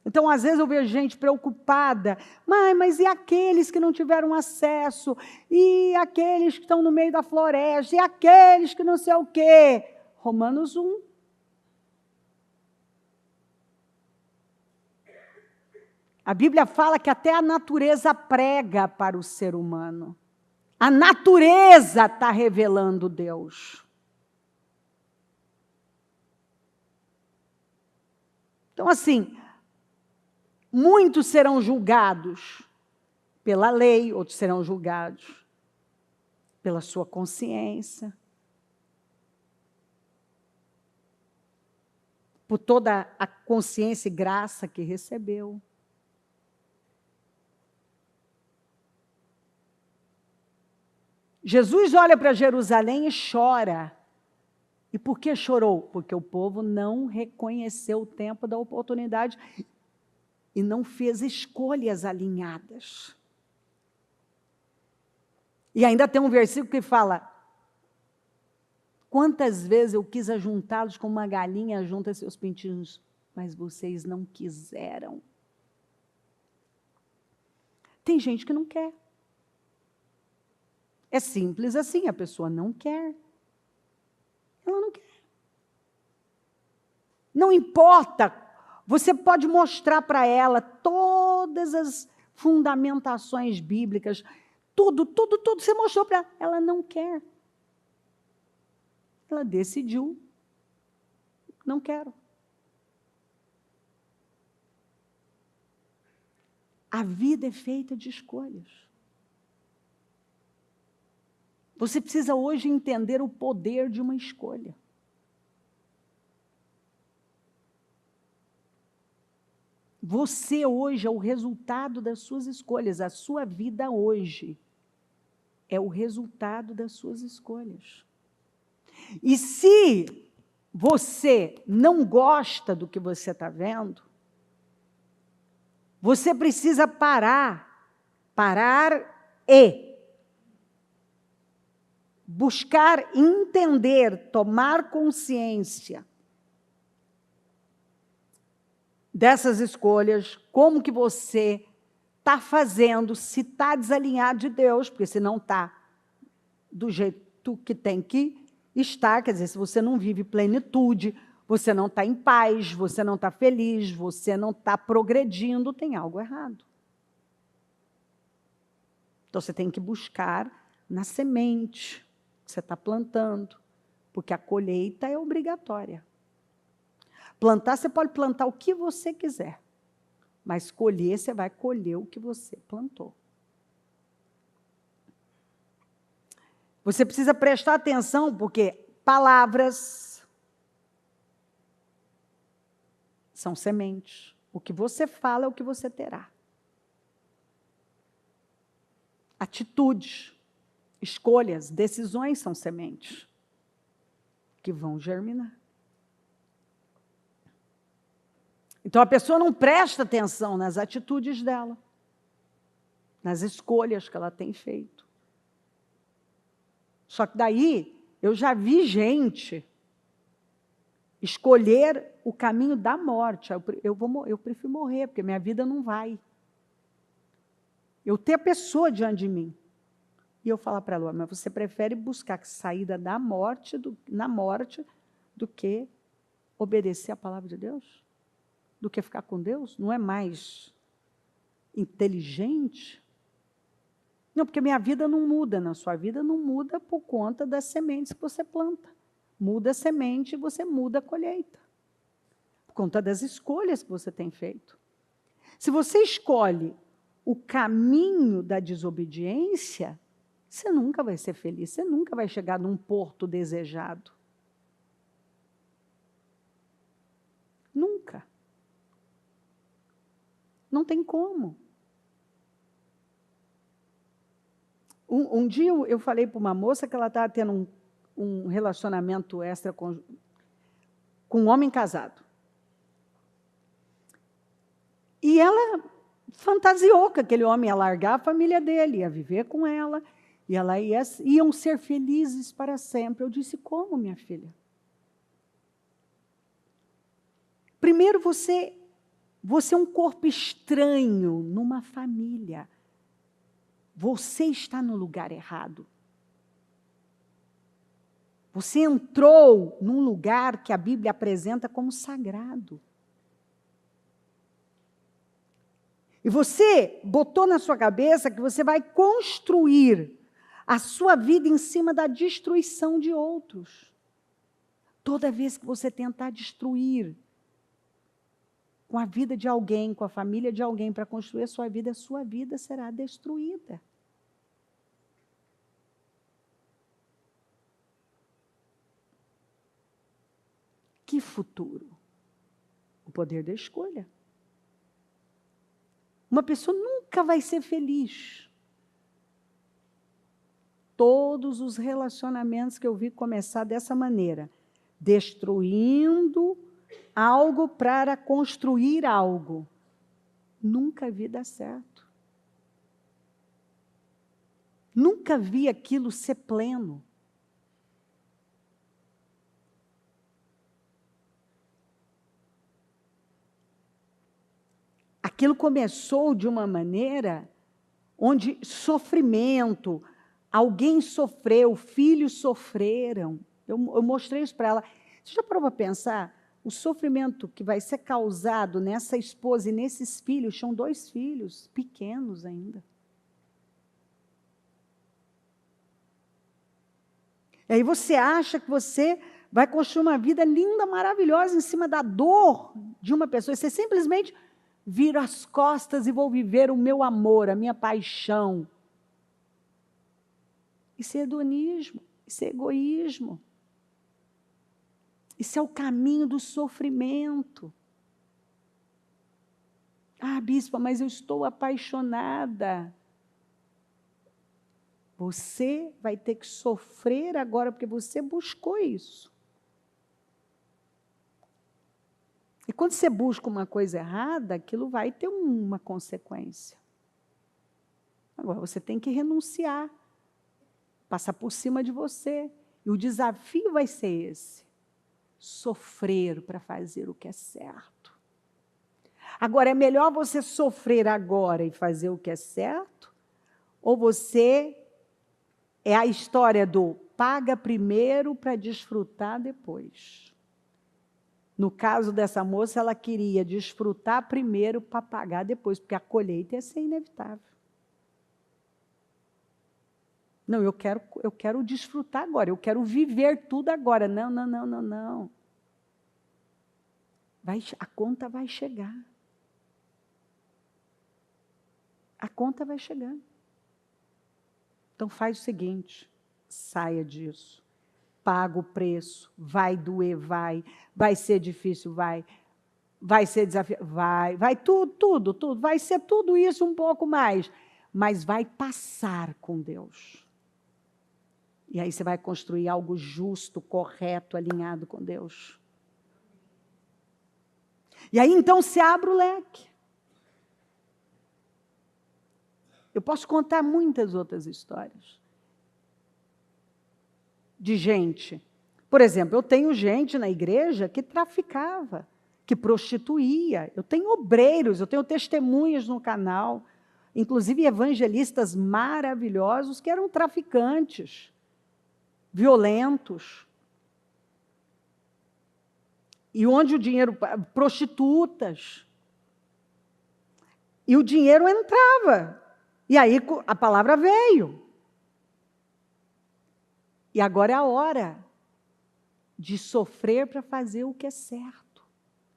Então, às vezes eu vejo gente preocupada, mas e aqueles que não tiveram acesso? E aqueles que estão no meio da floresta? E aqueles que não sei o quê? Romanos 1. A Bíblia fala que até a natureza prega para o ser humano. A natureza está revelando Deus. Então, assim, muitos serão julgados pela lei, outros serão julgados pela sua consciência, por toda a consciência e graça que recebeu. Jesus olha para Jerusalém e chora. E por que chorou? Porque o povo não reconheceu o tempo da oportunidade e não fez escolhas alinhadas. E ainda tem um versículo que fala: quantas vezes eu quis ajuntá-los como uma galinha junta seus pintinhos, mas vocês não quiseram. Tem gente que não quer. É simples assim, a pessoa não quer. Ela não quer. Não importa, você pode mostrar para ela todas as fundamentações bíblicas, tudo, você mostrou para ela. Ela não quer. Ela decidiu, não quero. A vida é feita de escolhas. Você precisa hoje entender o poder de uma escolha. Você hoje é o resultado das suas escolhas. A sua vida hoje é o resultado das suas escolhas. E se você não gosta do que você está vendo, você precisa parar e buscar entender, tomar consciência dessas escolhas, como que você está fazendo, se está desalinhado de Deus, porque se não está do jeito que tem que estar, quer dizer, se você não vive plenitude, você não está em paz, você não está feliz, você não está progredindo, tem algo errado. Então, você tem que buscar na semente que você está plantando, porque a colheita é obrigatória. Plantar, você pode plantar o que você quiser, mas colher, você vai colher o que você plantou. Você precisa prestar atenção, porque palavras são sementes. O que você fala é o que você terá. Atitudes, escolhas, decisões são sementes que vão germinar. Então, a pessoa não presta atenção nas atitudes dela, nas escolhas que ela tem feito. Só que daí, eu já vi gente escolher o caminho da morte. Eu prefiro morrer, porque minha vida não vai. Eu tenho a pessoa diante de mim. E eu falo para ela, mas você prefere buscar saída na morte do que obedecer a palavra de Deus? Do que ficar com Deus? Não é mais inteligente? Não, porque minha vida não muda, na sua vida não muda por conta das sementes que você planta. Muda a semente e você muda a colheita. Por conta das escolhas que você tem feito. Se você escolhe o caminho da desobediência, você nunca vai ser feliz, você nunca vai chegar num porto desejado. Nunca. Não tem como. Um dia eu falei para uma moça que ela estava tendo um relacionamento extra com um homem casado. E ela fantasiou que aquele homem ia largar a família dele, ia viver com ela, e iam ser felizes para sempre. Eu disse, como, minha filha? Primeiro, você é um corpo estranho numa família. Você está no lugar errado. Você entrou num lugar que a Bíblia apresenta como sagrado. E você botou na sua cabeça que você vai construir a sua vida em cima da destruição de outros. Toda vez que você tentar destruir com a vida de alguém, com a família de alguém, para construir a sua vida será destruída. Que futuro? O poder da escolha. Uma pessoa nunca vai ser feliz. Todos os relacionamentos que eu vi começar dessa maneira, destruindo algo para construir algo. Nunca vi dar certo. Nunca vi aquilo ser pleno. Aquilo começou de uma maneira onde sofrimento, alguém sofreu, filhos sofreram. Eu mostrei isso para ela. Você já parou para pensar? O sofrimento que vai ser causado nessa esposa e nesses filhos, são 2 filhos, pequenos ainda. E aí você acha que você vai construir uma vida linda, maravilhosa, em cima da dor de uma pessoa. Você simplesmente vira as costas e vou viver o meu amor, a minha paixão. Isso é hedonismo, isso é egoísmo. Isso é o caminho do sofrimento. Ah, bispa, mas eu estou apaixonada. Você vai ter que sofrer agora, porque você buscou isso. E quando você busca uma coisa errada, aquilo vai ter uma consequência. Agora, você tem que renunciar, passar por cima de você. E o desafio vai ser esse: sofrer para fazer o que é certo. Agora, é melhor você sofrer agora e fazer o que é certo? Ou você é a história do paga primeiro para desfrutar depois? No caso dessa moça, ela queria desfrutar primeiro para pagar depois, porque a colheita ia ser inevitável. Não, eu quero desfrutar agora, eu quero viver tudo agora. Não, não, não, não, não. A conta vai chegar. A conta vai chegar. Então faz o seguinte, saia disso. Paga o preço, vai doer, vai ser difícil, vai ser desafiador, vai tudo, vai ser tudo isso um pouco mais, mas vai passar com Deus. E aí você vai construir algo justo, correto, alinhado com Deus. E aí então se abre o leque. Eu posso contar muitas outras histórias de gente. Por exemplo, eu tenho gente na igreja que traficava, que prostituía. Eu tenho obreiros, eu tenho testemunhas no canal, inclusive evangelistas maravilhosos que eram traficantes, violentos. E onde o dinheiro... prostitutas. E o dinheiro entrava. E aí a palavra veio. E agora é a hora de sofrer para fazer o que é certo.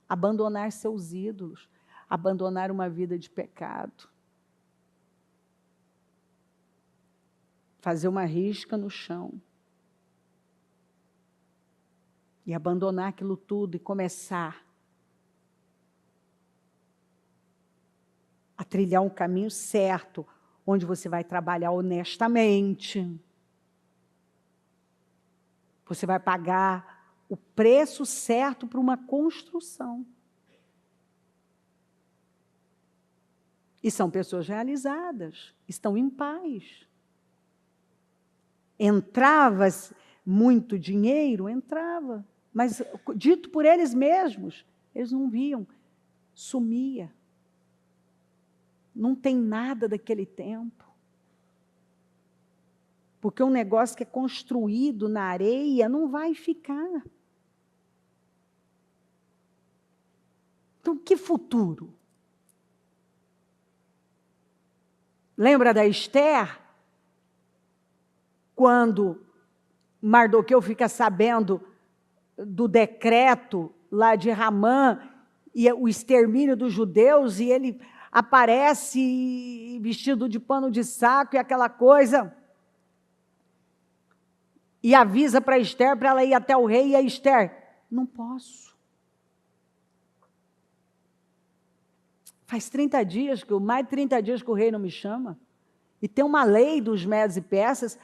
Abandonar seus ídolos, abandonar uma vida de pecado. Fazer uma risca no chão. E abandonar aquilo tudo e começar a trilhar um caminho certo, onde você vai trabalhar honestamente. Você vai pagar o preço certo para uma construção. E são pessoas realizadas, estão em paz. Entrava muito dinheiro? Entrava. Mas, dito por eles mesmos, eles não viam. Sumia. Não tem nada daquele tempo. Porque um negócio que é construído na areia não vai ficar. Então, que futuro? Lembra da Esther? Quando Mardoqueu fica sabendo do decreto lá de Ramã e o extermínio dos judeus, e ele aparece vestido de pano de saco e aquela coisa... E avisa para Esther, para ela ir até o rei, e a Esther, não posso. Faz 30 dias, mais de 30 dias que o rei não me chama. E tem uma lei dos medos e persas.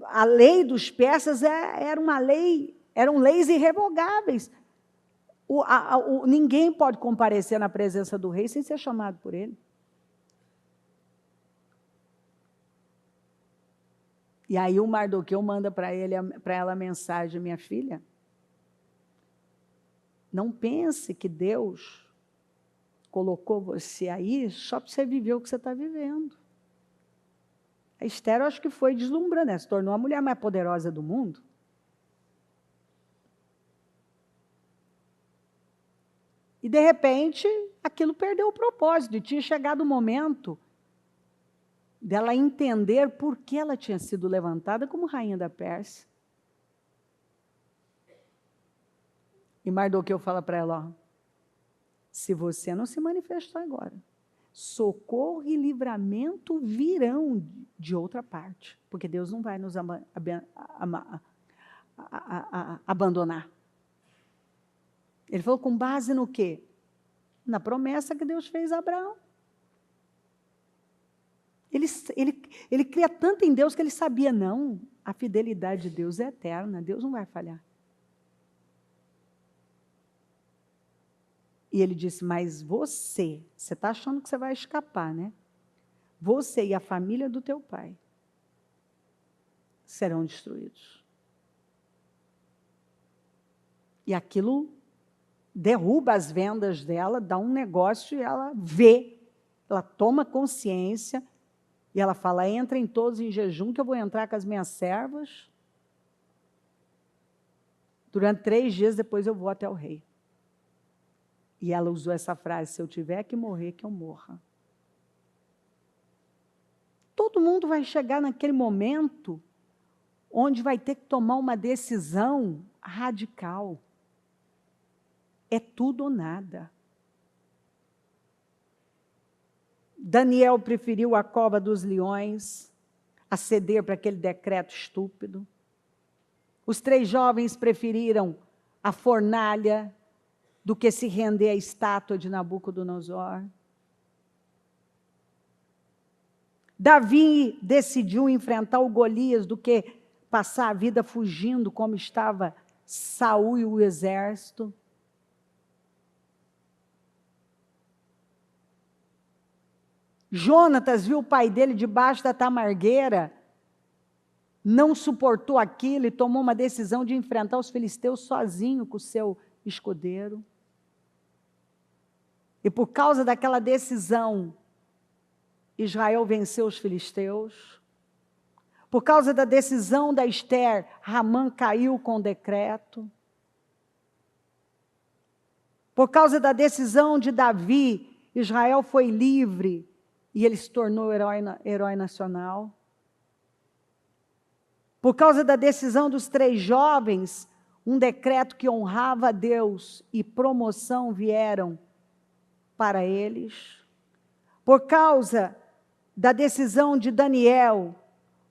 A lei dos persas era uma lei, eram leis irrevogáveis. Ninguém pode comparecer na presença do rei sem ser chamado por ele. E aí o Mardoqueu manda para ela a mensagem: minha filha, não pense que Deus colocou você aí só para você viver o que você está vivendo. A Esther, eu acho que foi deslumbrando, né? Se tornou a mulher mais poderosa do mundo. E, de repente, aquilo perdeu o propósito. E tinha chegado o momento dela entender por que ela tinha sido levantada como rainha da Pérsia. E Mardoqueu fala para ela: ó, se você não se manifestar agora, socorro e livramento virão de outra parte, porque Deus não vai nos abandonar. Ele falou com base no quê? Na promessa que Deus fez a Abraão. Ele cria tanto em Deus que ele sabia, não, a fidelidade de Deus é eterna, Deus não vai falhar. E ele disse: mas você está achando que você vai escapar, né? Você e a família do teu pai serão destruídos. E aquilo derruba as vendas dela, dá um negócio e ela vê, ela toma consciência e ela fala: entrem todos em jejum que eu vou entrar com as minhas servas. Durante 3 dias depois eu vou até o rei. E ela usou essa frase: se eu tiver que morrer, que eu morra. Todo mundo vai chegar naquele momento onde vai ter que tomar uma decisão radical. É tudo ou nada. Daniel preferiu a cova dos leões a ceder para aquele decreto estúpido. Os 3 jovens preferiram a fornalha do que se render à estátua de Nabucodonosor. Davi decidiu enfrentar o Golias do que passar a vida fugindo como estava Saul e o exército. Jonatas viu o pai dele debaixo da tamargueira, não suportou aquilo e tomou uma decisão de enfrentar os filisteus sozinho com o seu escudeiro. E por causa daquela decisão, Israel venceu os filisteus. Por causa da decisão da Esther, Ramã caiu com o decreto. Por causa da decisão de Davi, Israel foi livre e ele se tornou herói nacional. Por causa da decisão dos 3 jovens, um decreto que honrava a Deus e promoção vieram para eles. Por causa da decisão de Daniel,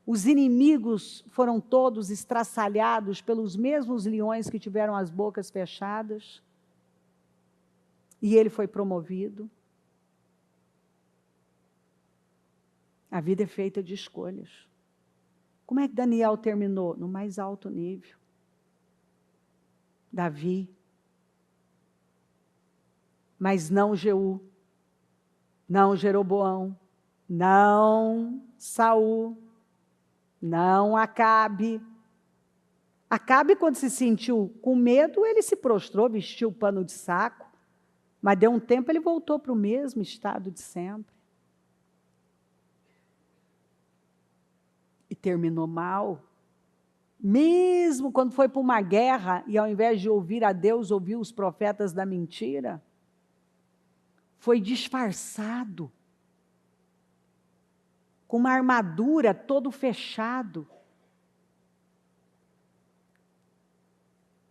os inimigos foram todos estraçalhados pelos mesmos leões que tiveram as bocas fechadas. E ele foi promovido. A vida é feita de escolhas. Como é que Daniel terminou? No mais alto nível. Davi. Mas não Jeú, não Jeroboão, não Saul, não Acabe. Acabe, quando se sentiu com medo, ele se prostrou, vestiu o pano de saco, mas deu um tempo, ele voltou para o mesmo estado de sempre. E terminou mal. Mesmo quando foi para uma guerra, e ao invés de ouvir a Deus, ouviu os profetas da mentira, foi disfarçado, com uma armadura todo fechado.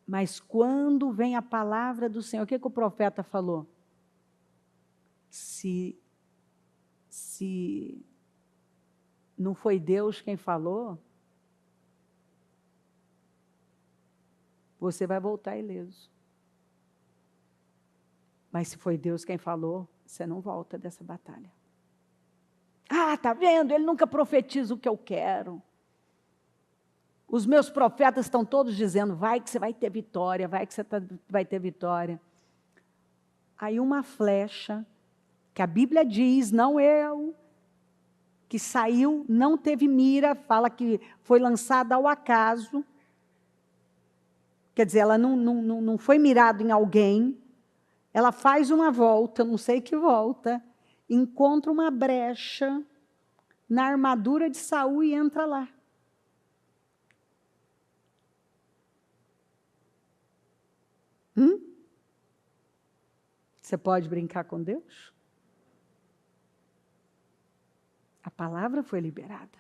Mas quando vem a palavra do Senhor, o que o profeta falou? Se não foi Deus quem falou, você vai voltar ileso. Mas se foi Deus quem falou, você não volta dessa batalha. Ah, tá vendo? Ele nunca profetiza o que eu quero. Os meus profetas estão todos dizendo: vai que você vai ter vitória, vai que você vai ter vitória. Aí uma flecha, que a Bíblia diz, não eu, que saiu, não teve mira, fala que foi lançada ao acaso. Quer dizer, ela não foi mirada em alguém. Ela faz uma volta, não sei que volta, encontra uma brecha na armadura de Saul e entra lá. Você pode brincar com Deus? A palavra foi liberada.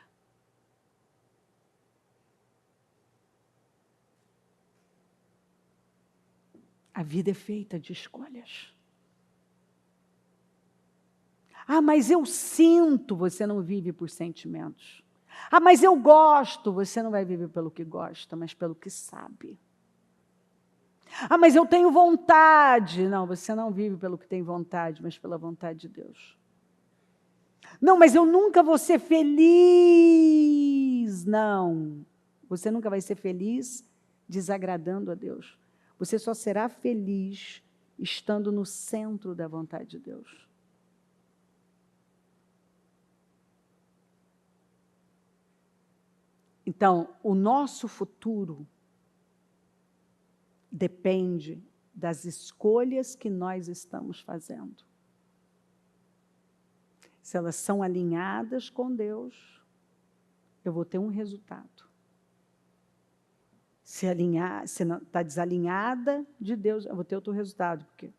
A vida é feita de escolhas. Ah, mas eu sinto, você não vive por sentimentos. Ah, mas eu gosto, você não vai viver pelo que gosta, mas pelo que sabe. Ah, mas eu tenho vontade. Não, você não vive pelo que tem vontade, mas pela vontade de Deus. Não, mas eu nunca vou ser feliz. Não, você nunca vai ser feliz desagradando a Deus. Você só será feliz estando no centro da vontade de Deus. Então, o nosso futuro depende das escolhas que nós estamos fazendo. Se elas são alinhadas com Deus, eu vou ter um resultado. Se está desalinhada de Deus, eu vou ter outro resultado. Porque,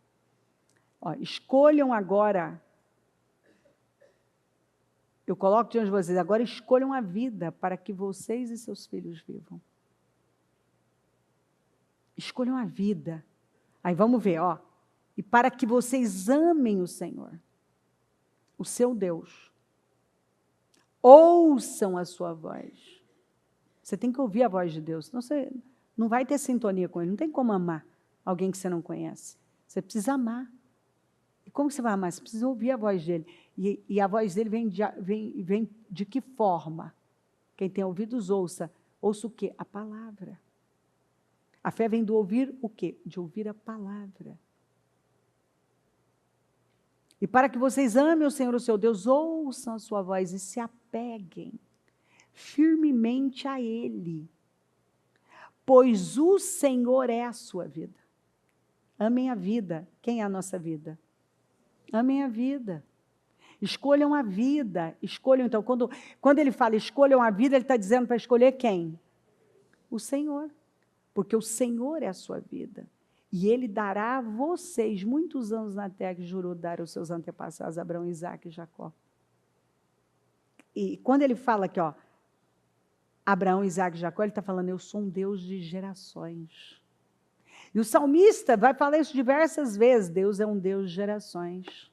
escolham agora, eu coloco diante de vocês, agora escolham a vida para que vocês e seus filhos vivam. Escolham a vida. Aí vamos ver, e para que vocês amem o Senhor, o seu Deus. Ouçam a sua voz. Você tem que ouvir a voz de Deus, senão você não vai ter sintonia com Ele. Não tem como amar alguém que você não conhece. Você precisa amar. E como você vai amar? Você precisa ouvir a voz dEle. E a voz dEle vem de que forma? Quem tem ouvidos, ouça. Ouça o quê? A palavra. A fé vem do ouvir o quê? De ouvir a palavra. E para que vocês amem o Senhor, o seu Deus, ouçam a sua voz e se apeguem firmemente a Ele, pois o Senhor é a sua vida. Amem a vida. Quem é a nossa vida? Amem a vida. Escolham a vida. Escolham, então, quando ele fala escolham a vida, ele está dizendo para escolher quem? O Senhor. Porque o Senhor é a sua vida. E Ele dará a vocês muitos anos na terra que jurou dar aos seus antepassados, Abraão, Isaque e Jacó. E quando ele fala aqui, Abraão, Isaque e Jacó, ele está falando, eu sou um Deus de gerações. E o salmista vai falar isso diversas vezes, Deus é um Deus de gerações.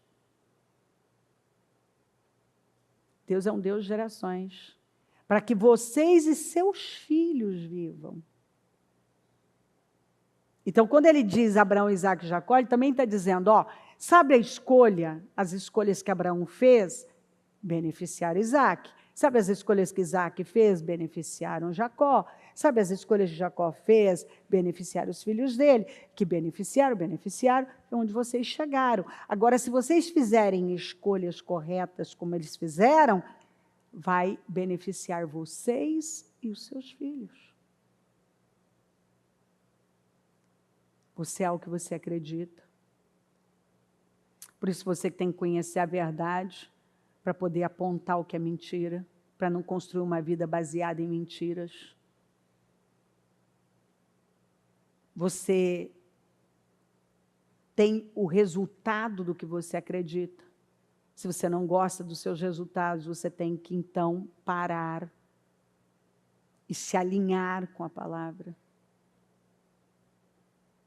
Deus é um Deus de gerações. Para que vocês e seus filhos vivam. Então, quando ele diz Abraão, Isaque e Jacó, ele também está dizendo, sabe as escolhas que Abraão fez? Beneficiaram Isaque. Sabe as escolhas que Isaque fez? Beneficiaram Jacó. Sabe as escolhas que Jacó fez? Beneficiaram os filhos dele, que beneficiaram, onde vocês chegaram. Agora, se vocês fizerem escolhas corretas como eles fizeram, vai beneficiar vocês e os seus filhos. Você é o que você acredita. Por isso você tem que conhecer a verdade para poder apontar o que é mentira, para não construir uma vida baseada em mentiras. Você tem o resultado do que você acredita. Se você não gosta dos seus resultados, você tem que então parar e se alinhar com a palavra.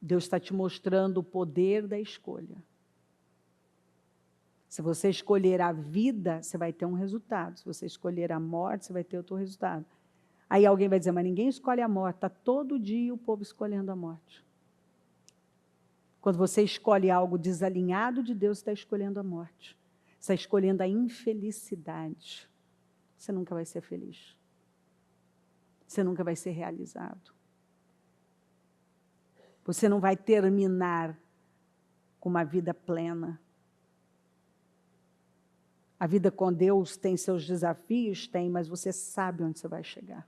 Deus está te mostrando o poder da escolha. Se você escolher a vida, você vai ter um resultado. Se você escolher a morte, você vai ter outro resultado. Aí alguém vai dizer, mas ninguém escolhe a morte. Está todo dia o povo escolhendo a morte. Quando você escolhe algo desalinhado de Deus, você está escolhendo a morte. Você está escolhendo a infelicidade. Você nunca vai ser feliz. Você nunca vai ser realizado. Você não vai terminar com uma vida plena. A vida com Deus tem seus desafios? Tem, mas você sabe onde você vai chegar.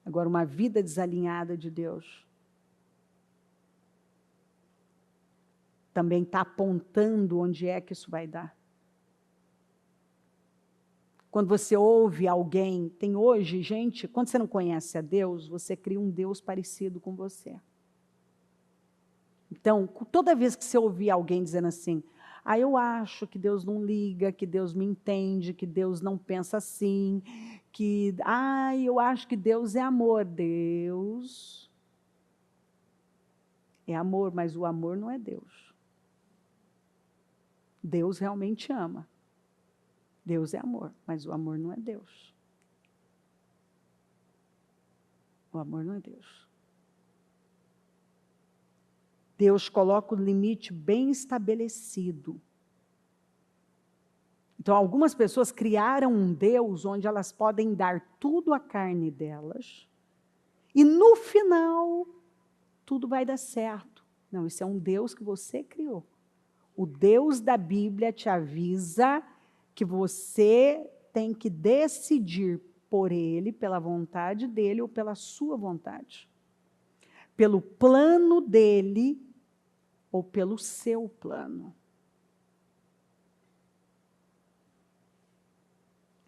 Agora, uma vida desalinhada de Deus também está apontando onde é que isso vai dar. Quando você ouve alguém, tem hoje, gente, quando você não conhece a Deus, você cria um Deus parecido com você. Então, toda vez que você ouvir alguém dizendo assim, eu acho que Deus não liga, que Deus me entende, que Deus não pensa assim, que, eu acho que Deus é amor. Deus é amor, mas o amor não é Deus. Deus realmente ama. Deus é amor, mas o amor não é Deus. O amor não é Deus. Deus coloca o limite bem estabelecido. Então, algumas pessoas criaram um Deus onde elas podem dar tudo à carne delas e, no final, tudo vai dar certo. Não, isso é um Deus que você criou. O Deus da Bíblia te avisa que você tem que decidir por Ele, pela vontade dEle ou pela sua vontade. Pelo plano dEle ou pelo seu plano.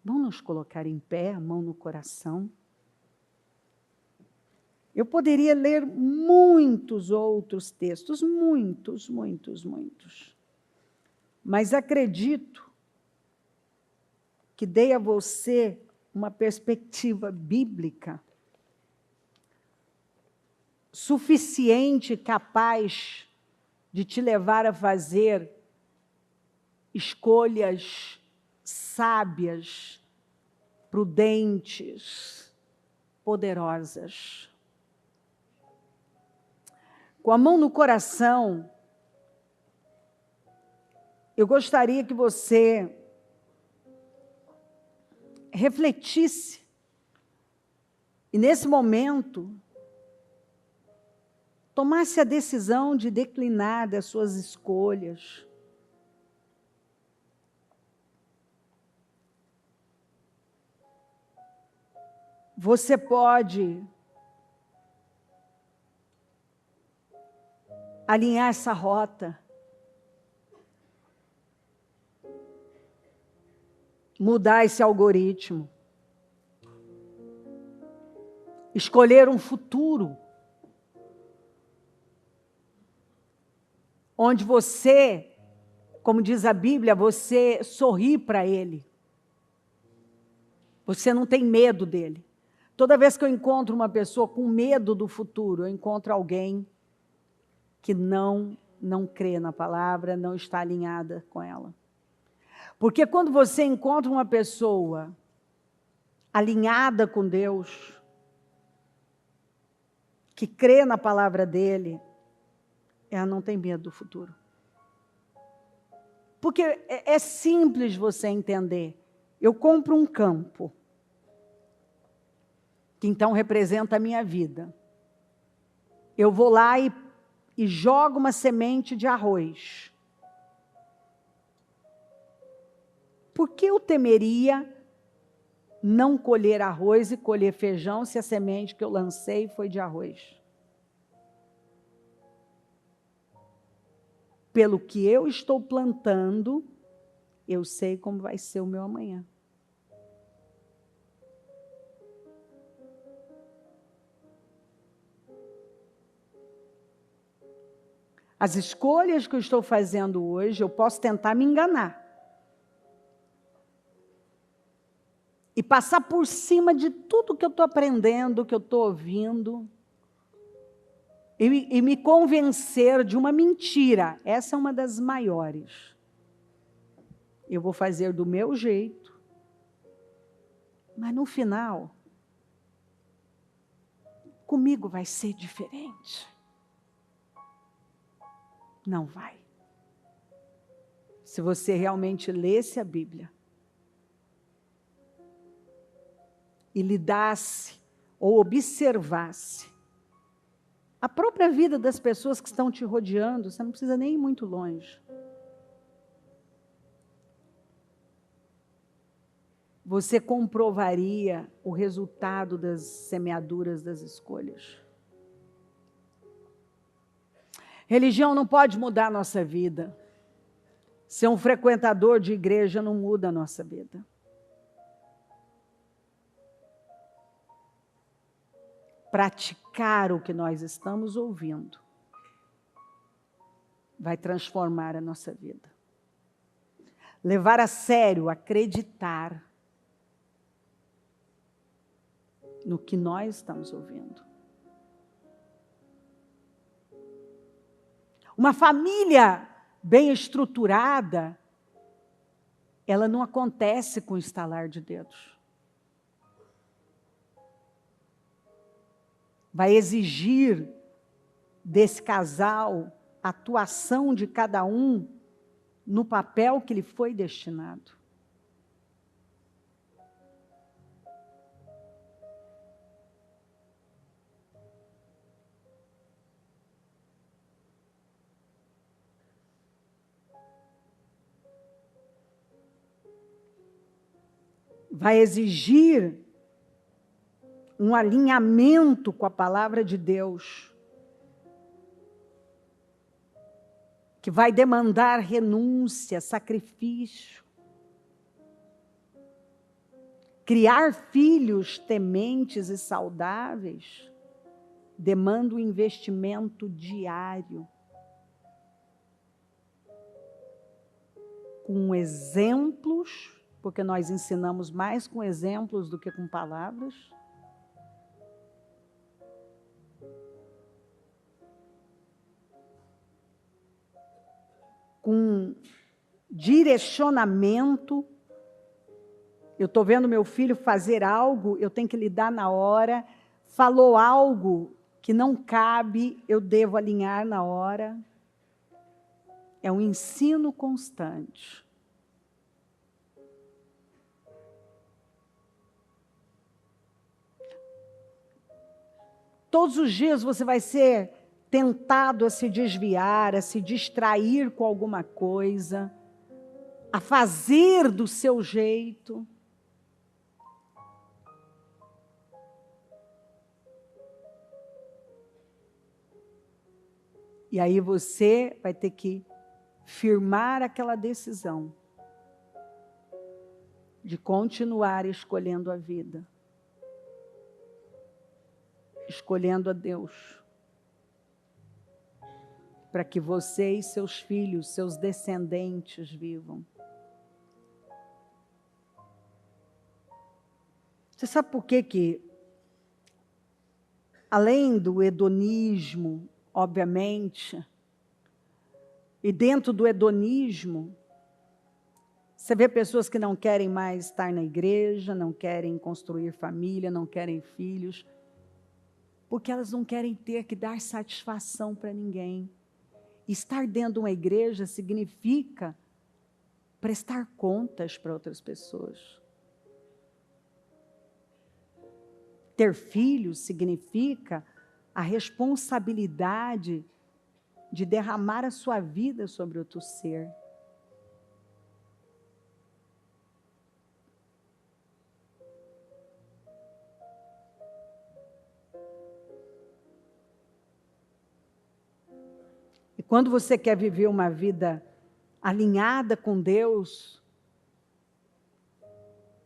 Vamos nos colocar em pé, a mão no coração. Eu poderia ler muitos outros textos, muitos. Mas acredito que dei a você uma perspectiva bíblica suficiente, capaz de te levar a fazer escolhas sábias, prudentes, poderosas. Com a mão no coração, eu gostaria que você refletisse e, nesse momento, tomasse a decisão de declinar das suas escolhas. Você pode alinhar essa rota, mudar esse algoritmo, escolher um futuro onde você, como diz a Bíblia, você sorri para ele. Você não tem medo dele. Toda vez que eu encontro uma pessoa com medo do futuro, eu encontro alguém que não crê na palavra, não está alinhada com ela. Porque quando você encontra uma pessoa alinhada com Deus, que crê na palavra dele, ela não tem medo do futuro. Porque é simples você entender. Eu compro um campo, que então representa a minha vida. Eu vou lá e jogo uma semente de arroz. Por que eu temeria não colher arroz e colher feijão se a semente que eu lancei foi de arroz? Pelo que eu estou plantando, eu sei como vai ser o meu amanhã. As escolhas que eu estou fazendo hoje, eu posso tentar me enganar. E passar por cima de tudo que eu estou aprendendo, que eu estou ouvindo. E me convencer de uma mentira. Essa é uma das maiores. Eu vou fazer do meu jeito. Mas no final, comigo vai ser diferente. Não vai. Se você realmente lesse a Bíblia e lidasse ou observasse A própria vida das pessoas que estão te rodeando, você não precisa nem ir muito longe. Você comprovaria o resultado das semeaduras das escolhas. Religião não pode mudar a nossa vida. Ser um frequentador de igreja não muda a nossa vida. Praticar o que nós estamos ouvindo vai transformar a nossa vida. Levar a sério, acreditar no que nós estamos ouvindo. Uma família bem estruturada, ela não acontece com estalar de dedos. Vai exigir desse casal a atuação de cada um no papel que lhe foi destinado. Vai exigir um alinhamento com a palavra de Deus, que vai demandar renúncia, sacrifício. Criar filhos tementes e saudáveis demanda um investimento diário, com exemplos, porque nós ensinamos mais com exemplos do que com palavras. Com direcionamento. Eu estou vendo meu filho fazer algo, eu tenho que lidar na hora. Falou algo que não cabe, eu devo alinhar na hora. É um ensino constante. Todos os dias você vai ser tentado a se desviar, a se distrair com alguma coisa, a fazer do seu jeito. E aí você vai ter que firmar aquela decisão de continuar escolhendo a vida, escolhendo a Deus, para que você e seus filhos, seus descendentes vivam. Você sabe por que além do hedonismo, obviamente, e dentro do hedonismo, você vê pessoas que não querem mais estar na igreja, não querem construir família, não querem filhos, porque elas não querem ter que dar satisfação para ninguém. Estar dentro de uma igreja significa prestar contas para outras pessoas. Ter filhos significa a responsabilidade de derramar a sua vida sobre outro ser. E quando você quer viver uma vida alinhada com Deus,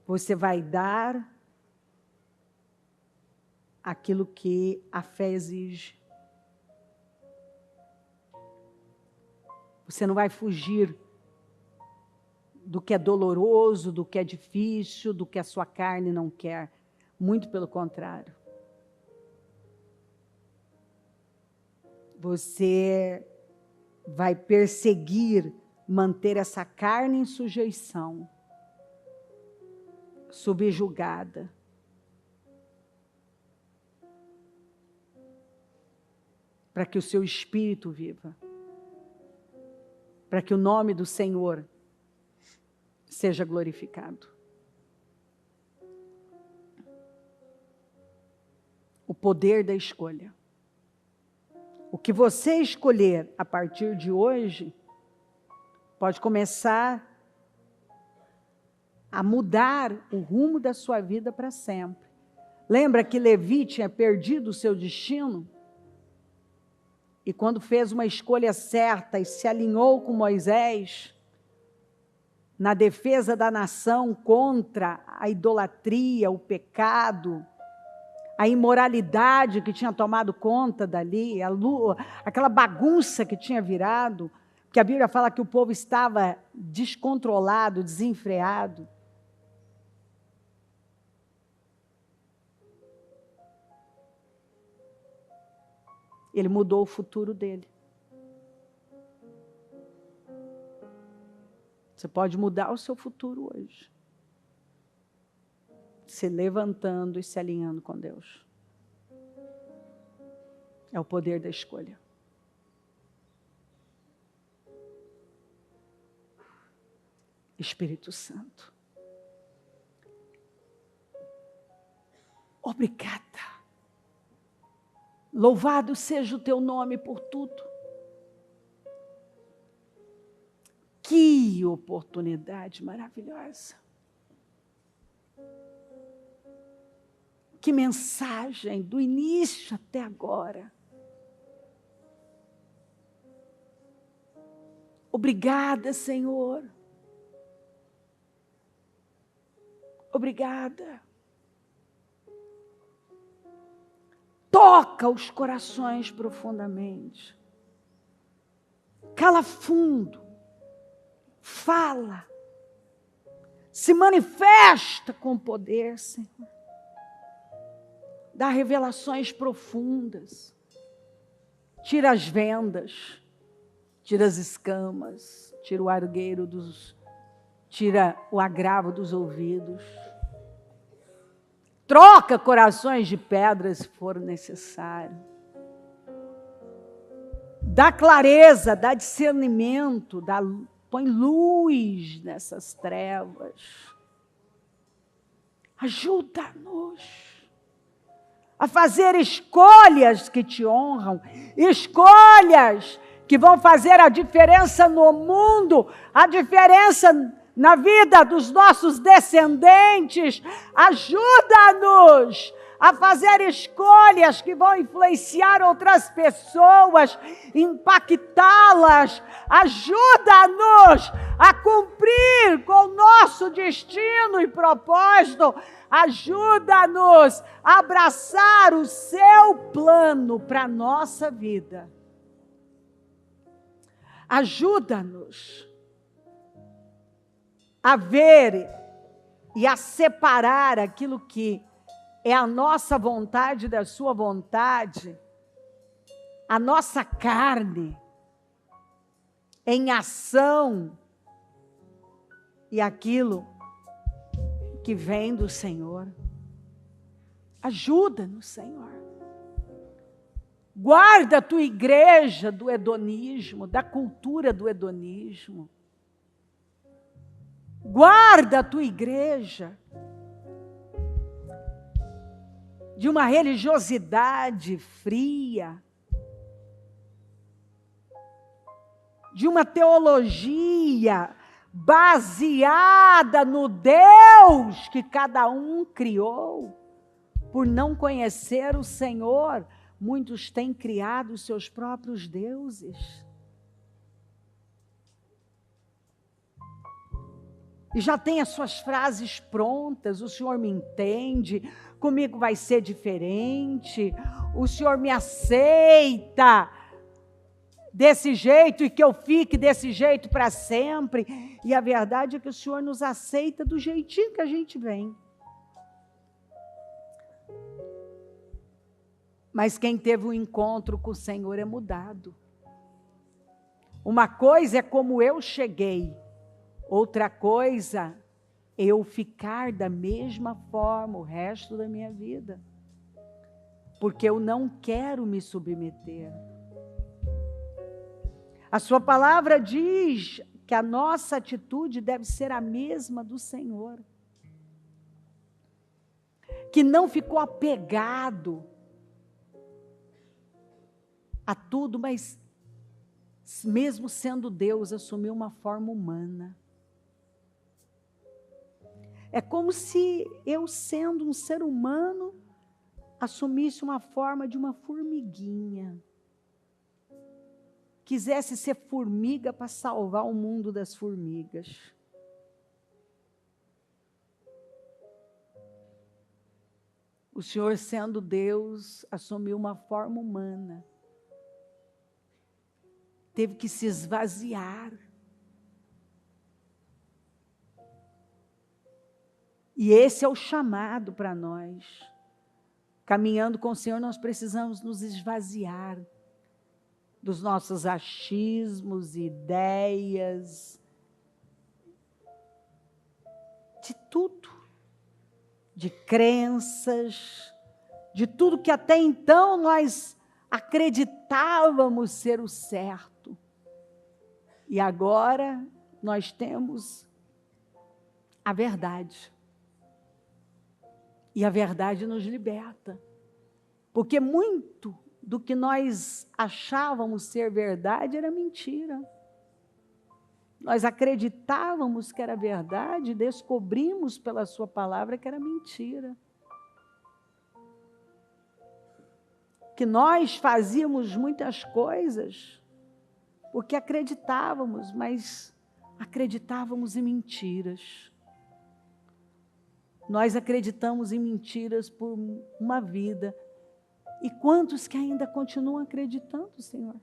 você vai dar aquilo que a fé exige. Você não vai fugir do que é doloroso, do que é difícil, do que a sua carne não quer. Muito pelo contrário. Você vai perseguir, manter essa carne em sujeição, subjugada. Para que o seu espírito viva. Para que o nome do Senhor seja glorificado. O poder da escolha. O que você escolher a partir de hoje pode começar a mudar o rumo da sua vida para sempre. Lembra que Levi tinha perdido o seu destino? E quando fez uma escolha certa e se alinhou com Moisés, na defesa da nação contra a idolatria, o pecado, a imoralidade que tinha tomado conta dali, aquela bagunça que tinha virado, que a Bíblia fala que o povo estava descontrolado, desenfreado. Ele mudou o futuro dele. Você pode mudar o seu futuro hoje. Se levantando e se alinhando com Deus. É o poder da escolha. Espírito Santo. Obrigada. Louvado seja o teu nome por tudo. Que oportunidade maravilhosa. Que mensagem do início até agora. Obrigada, Senhor. Obrigada. Toca os corações profundamente. Cala fundo. Fala. Se manifesta com poder, Senhor. Dá revelações profundas. Tira as vendas. Tira as escamas. Tira o argueiro tira o agravo dos ouvidos. Troca corações de pedra se for necessário. Dá clareza, dá discernimento, põe luz nessas trevas. Ajuda-nos a fazer escolhas que te honram, escolhas que vão fazer a diferença no mundo, a diferença na vida dos nossos descendentes. Ajuda-nos a fazer escolhas que vão influenciar outras pessoas, impactá-las. Ajuda-nos a cumprir com o nosso destino e propósito. Ajuda-nos a abraçar o seu plano para a nossa vida. Ajuda-nos a ver e a separar aquilo que é a nossa vontade da sua vontade, a nossa carne em ação e aquilo que vem do Senhor. Ajuda-nos, Senhor. Guarda a tua igreja do hedonismo, da cultura do hedonismo. Guarda a tua igreja de uma religiosidade fria, de uma teologia baseada no Deus que cada um criou. Por não conhecer o Senhor, muitos têm criado os seus próprios deuses. E já tem as suas frases prontas. O Senhor me entende, comigo vai ser diferente, o Senhor me aceita desse jeito e que eu fique desse jeito para sempre. E a verdade é que o Senhor nos aceita do jeitinho que a gente vem. Mas quem teve um encontro com o Senhor é mudado. Uma coisa é como eu cheguei, outra coisa, eu ficar da mesma forma o resto da minha vida. Porque eu não quero me submeter. A sua palavra diz que a nossa atitude deve ser a mesma do Senhor. Que não ficou apegado a tudo, mas mesmo sendo Deus, assumiu uma forma humana. É como se eu, sendo um ser humano, assumisse uma forma de uma formiguinha. Quisesse ser formiga para salvar o mundo das formigas. O Senhor, sendo Deus, assumiu uma forma humana. Teve que se esvaziar. E esse é o chamado para nós. Caminhando com o Senhor, nós precisamos nos esvaziar dos nossos achismos, ideias, de tudo, de crenças, de tudo que até então nós acreditávamos ser o certo. E agora nós temos a verdade. E a verdade nos liberta. Porque muito do que nós achávamos ser verdade era mentira. Nós acreditávamos que era verdade e descobrimos pela sua palavra que era mentira. Que nós fazíamos muitas coisas porque acreditávamos, mas acreditávamos em mentiras. Nós acreditamos em mentiras por uma vida. E quantos que ainda continuam acreditando, Senhor?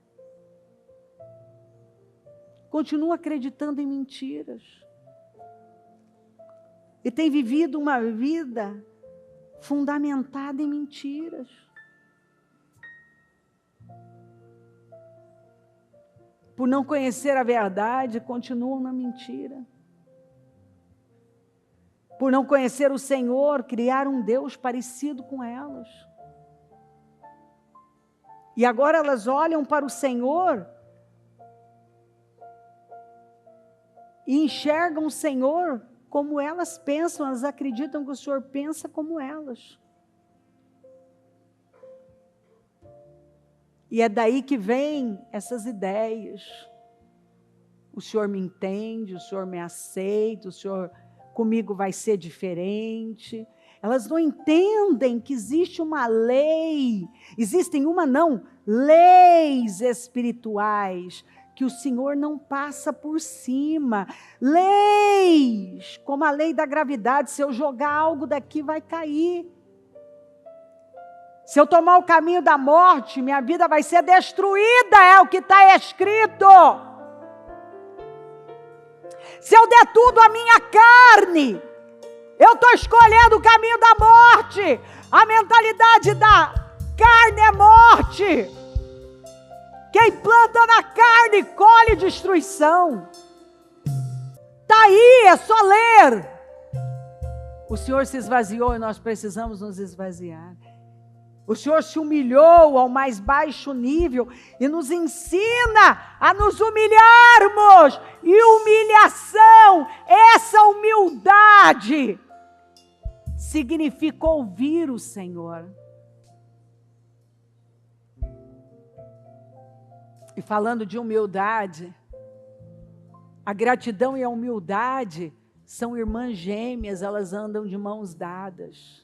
Continuam acreditando em mentiras. E tem vivido uma vida fundamentada em mentiras. Por não conhecer a verdade, continuam na mentira. Por não conhecer o Senhor, criaram um Deus parecido com elas. E agora elas olham para o Senhor e enxergam o Senhor como elas pensam, elas acreditam que o Senhor pensa como elas. E é daí que vem essas ideias. O Senhor me entende, o Senhor me aceita, o Senhor comigo vai ser diferente. Elas não entendem que existe uma lei, leis espirituais, que o Senhor não passa por cima. Leis, como a lei da gravidade, se eu jogar algo daqui vai cair. Se eu tomar o caminho da morte, minha vida vai ser destruída, é o que está escrito. Se eu der tudo à minha carne, eu estou escolhendo o caminho da morte. A mentalidade da carne é morte. Quem planta na carne, colhe destruição. Está aí, é só ler. O Senhor se esvaziou e nós precisamos nos esvaziar. O Senhor se humilhou ao mais baixo nível e nos ensina a nos humilharmos. E humilhação, essa humildade, significa ouvir o Senhor. E falando de humildade, a gratidão e a humildade são irmãs gêmeas, elas andam de mãos dadas.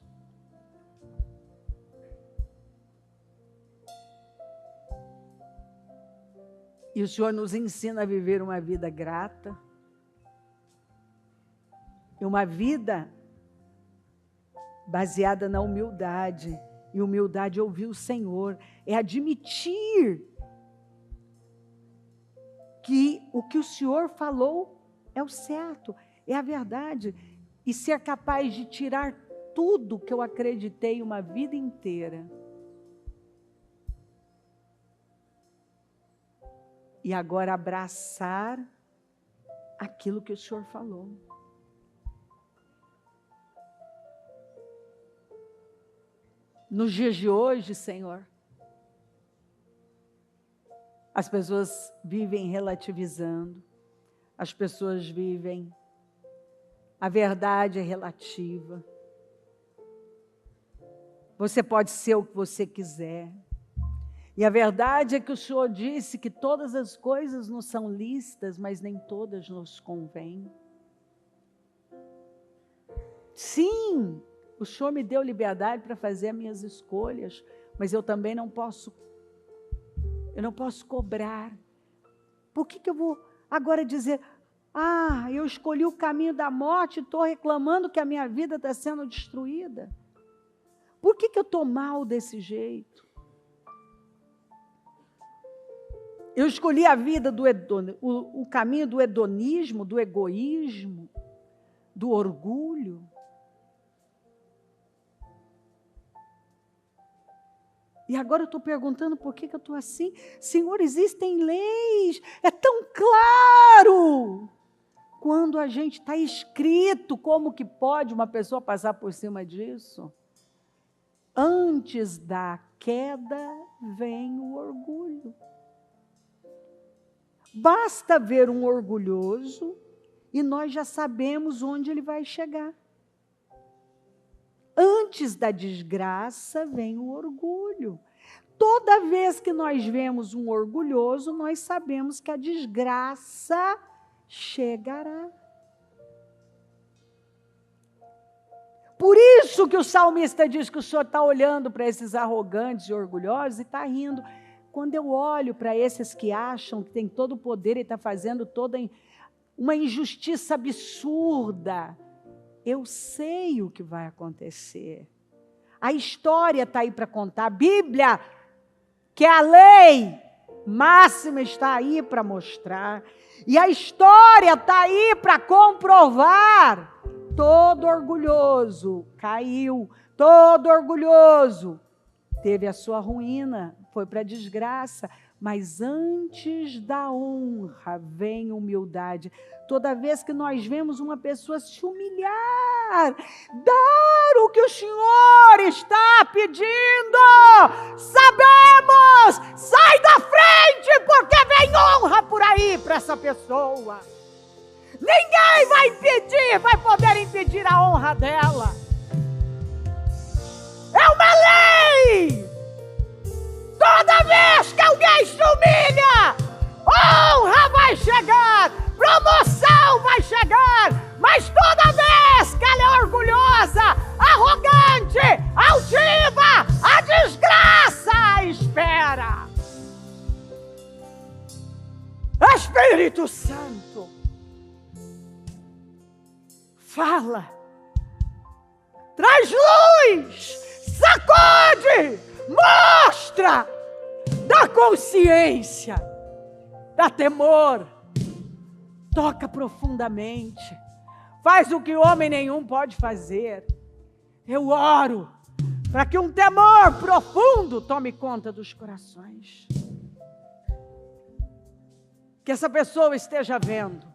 E o Senhor nos ensina a viver uma vida grata. E uma vida baseada na humildade. E humildade é ouvir o Senhor. É admitir que o que o Senhor falou é o certo, é a verdade. E ser capaz de tirar tudo que eu acreditei uma vida inteira. E agora abraçar aquilo que o Senhor falou. Nos dias de hoje, Senhor, as pessoas vivem relativizando, as pessoas vivem, a verdade é relativa. Você pode ser o que você quiser. E a verdade é que o Senhor disse que todas as coisas nos são lícitas, mas nem todas nos convêm. Sim, o Senhor me deu liberdade para fazer as minhas escolhas, mas eu também não posso cobrar. Por que eu vou agora dizer, eu escolhi o caminho da morte e estou reclamando que a minha vida está sendo destruída? Por que eu estou mal desse jeito? Eu escolhi a vida o caminho do hedonismo, do egoísmo, do orgulho. E agora eu estou perguntando por que eu estou assim. Senhor, existem leis, é tão claro. Quando a gente está escrito, como que pode uma pessoa passar por cima disso? Antes da queda vem o orgulho. Basta ver um orgulhoso e nós já sabemos onde ele vai chegar. Antes da desgraça vem o orgulho. Toda vez que nós vemos um orgulhoso, nós sabemos que a desgraça chegará. Por isso que o salmista diz que o Senhor está olhando para esses arrogantes e orgulhosos e está rindo. Quando eu olho para esses que acham que tem todo o poder e está fazendo toda uma injustiça absurda, eu sei o que vai acontecer. A história está aí para contar. A Bíblia, que é a lei máxima, está aí para mostrar. E a história está aí para comprovar. Todo orgulhoso caiu. Todo orgulhoso teve a sua ruína. Foi para a desgraça. Mas antes da honra vem humildade. Toda vez que nós vemos uma pessoa se humilhar, dar o que o Senhor está pedindo, sabemos, sai da frente, porque vem honra por aí para essa pessoa. Ninguém vai poder impedir a honra dela. É uma lei. Toda vez que alguém se humilha, honra vai chegar, promoção vai chegar, mas toda vez que ela é orgulhosa, arrogante, altiva, a desgraça espera. Espírito Santo, fala, traz luz, sacode, mostra, dá consciência, dá temor, toca profundamente, faz o que homem nenhum pode fazer. Eu oro para que um temor profundo tome conta dos corações. Que essa pessoa esteja vendo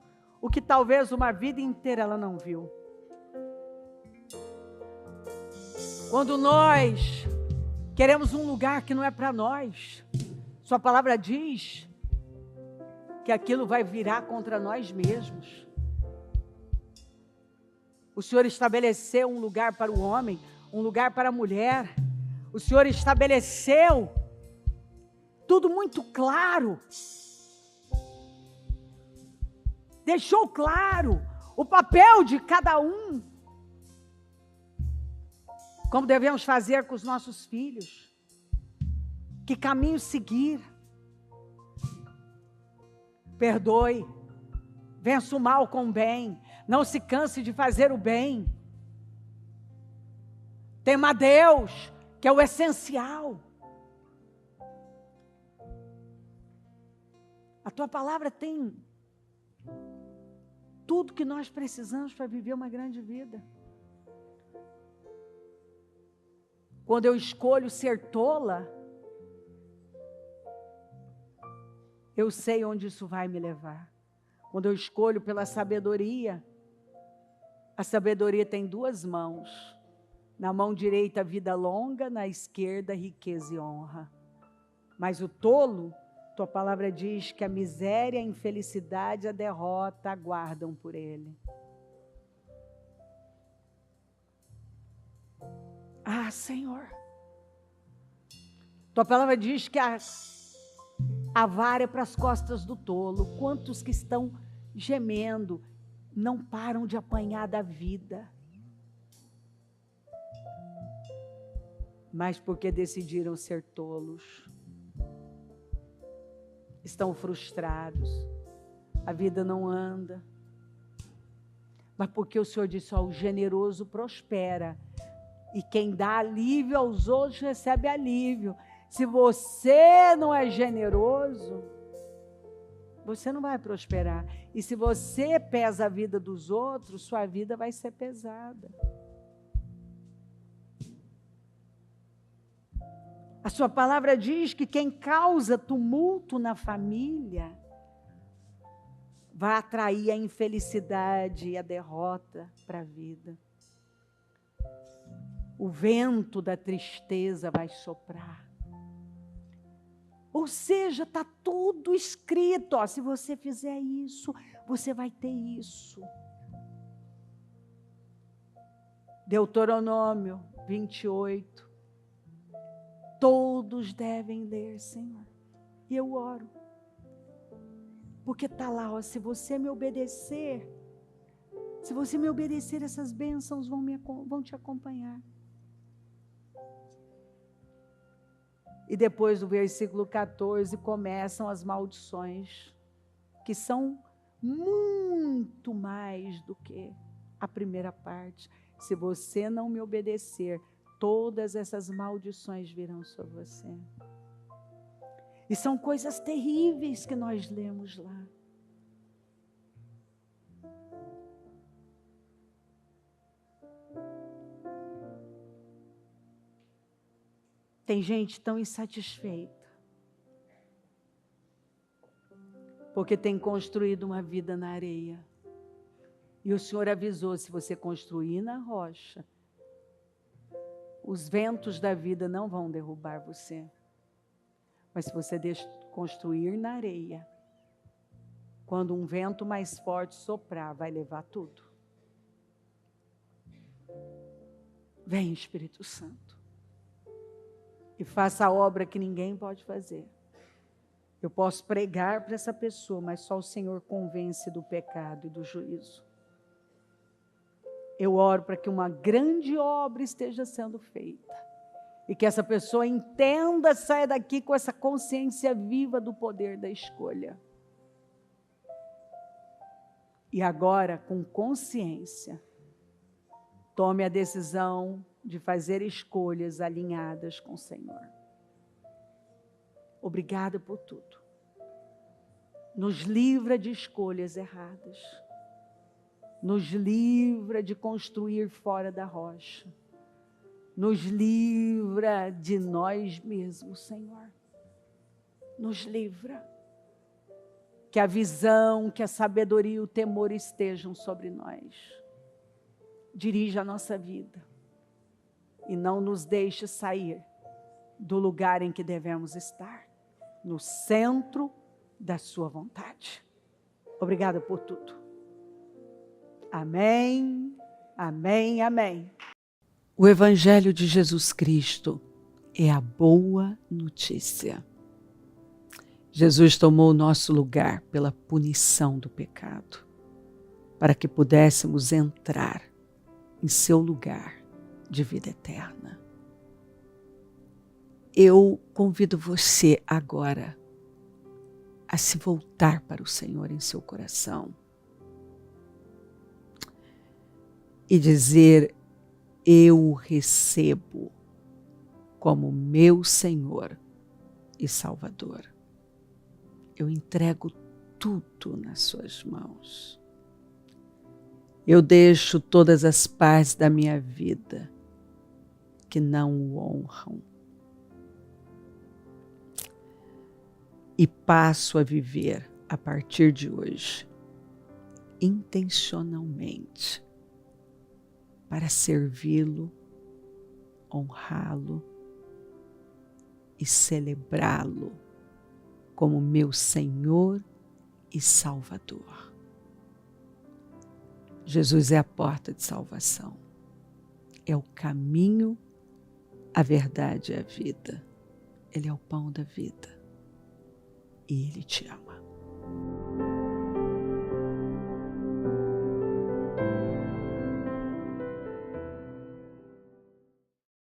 o que talvez uma vida inteira ela não viu. Quando nós queremos um lugar que não é para nós, sua palavra diz que aquilo vai virar contra nós mesmos. O Senhor estabeleceu um lugar para o homem, um lugar para a mulher. O Senhor estabeleceu tudo muito claro. Deixou claro o papel de cada um. Como devemos fazer com os nossos filhos. Que caminho seguir. Perdoe. Vença o mal com o bem. Não se canse de fazer o bem. Tema a Deus, que é o essencial. A tua palavra tem tudo que nós precisamos para viver uma grande vida. Quando eu escolho ser tola, eu sei onde isso vai me levar. Quando eu escolho pela sabedoria, a sabedoria tem duas mãos. Na mão direita, vida longa, na esquerda, riqueza e honra. Mas o tolo, tua palavra diz que a miséria, a infelicidade, a derrota aguardam por ele. Senhor, Tua palavra diz que a vara é para as costas do tolo. Quantos que estão gemendo não param de apanhar da vida, mas porque decidiram ser tolos, estão frustrados, a vida não anda, mas porque o Senhor disse, ó, o generoso prospera, e quem dá alívio aos outros recebe alívio. Se você não é generoso, você não vai prosperar. E se você pesa a vida dos outros, sua vida vai ser pesada. A sua palavra diz que quem causa tumulto na família vai atrair a infelicidade e a derrota para a vida. O vento da tristeza vai soprar. Ou seja, está tudo escrito. Ó, se você fizer isso, você vai ter isso. Deuteronômio 28. Todos devem ler, Senhor. E eu oro. Porque está lá, ó, se você me obedecer, essas bênçãos vão te acompanhar. E depois do versículo 14 começam as maldições, que são muito mais do que a primeira parte. Se você não me obedecer, todas essas maldições virão sobre você. E são coisas terríveis que nós lemos lá. Tem gente tão insatisfeita, porque tem construído uma vida na areia. E o Senhor avisou, se você construir na rocha, os ventos da vida não vão derrubar você. Mas se você construir na areia, quando um vento mais forte soprar, vai levar tudo. Vem, Espírito Santo. E faça a obra que ninguém pode fazer. Eu posso pregar para essa pessoa, mas só o Senhor convence do pecado e do juízo. Eu oro para que uma grande obra esteja sendo feita. E que essa pessoa entenda, saia daqui com essa consciência viva do poder da escolha. E agora, com consciência, tome a decisão de fazer escolhas alinhadas com o Senhor. Obrigada por tudo. Nos livra de escolhas erradas. Nos livra de construir fora da rocha. Nos livra de nós mesmos, Senhor. Nos livra. Que a visão, que a sabedoria e o temor estejam sobre nós. Dirija a nossa vida. E não nos deixe sair do lugar em que devemos estar. No centro da sua vontade. Obrigada por tudo. Amém, amém, amém. O Evangelho de Jesus Cristo é a boa notícia. Jesus tomou o nosso lugar pela punição do pecado, para que pudéssemos entrar em seu lugar de vida eterna. Eu convido você agora a se voltar para o Senhor em seu coração e dizer: eu o recebo como meu Senhor e Salvador. Eu entrego tudo nas suas mãos. Eu deixo todas as partes da minha vida que não o honram e passo a viver a partir de hoje intencionalmente para servi-lo, honrá-lo e celebrá-lo como meu Senhor e Salvador. Jesus é a porta de salvação. É o caminho, a verdade e a vida. Ele é o pão da vida. E Ele te ama.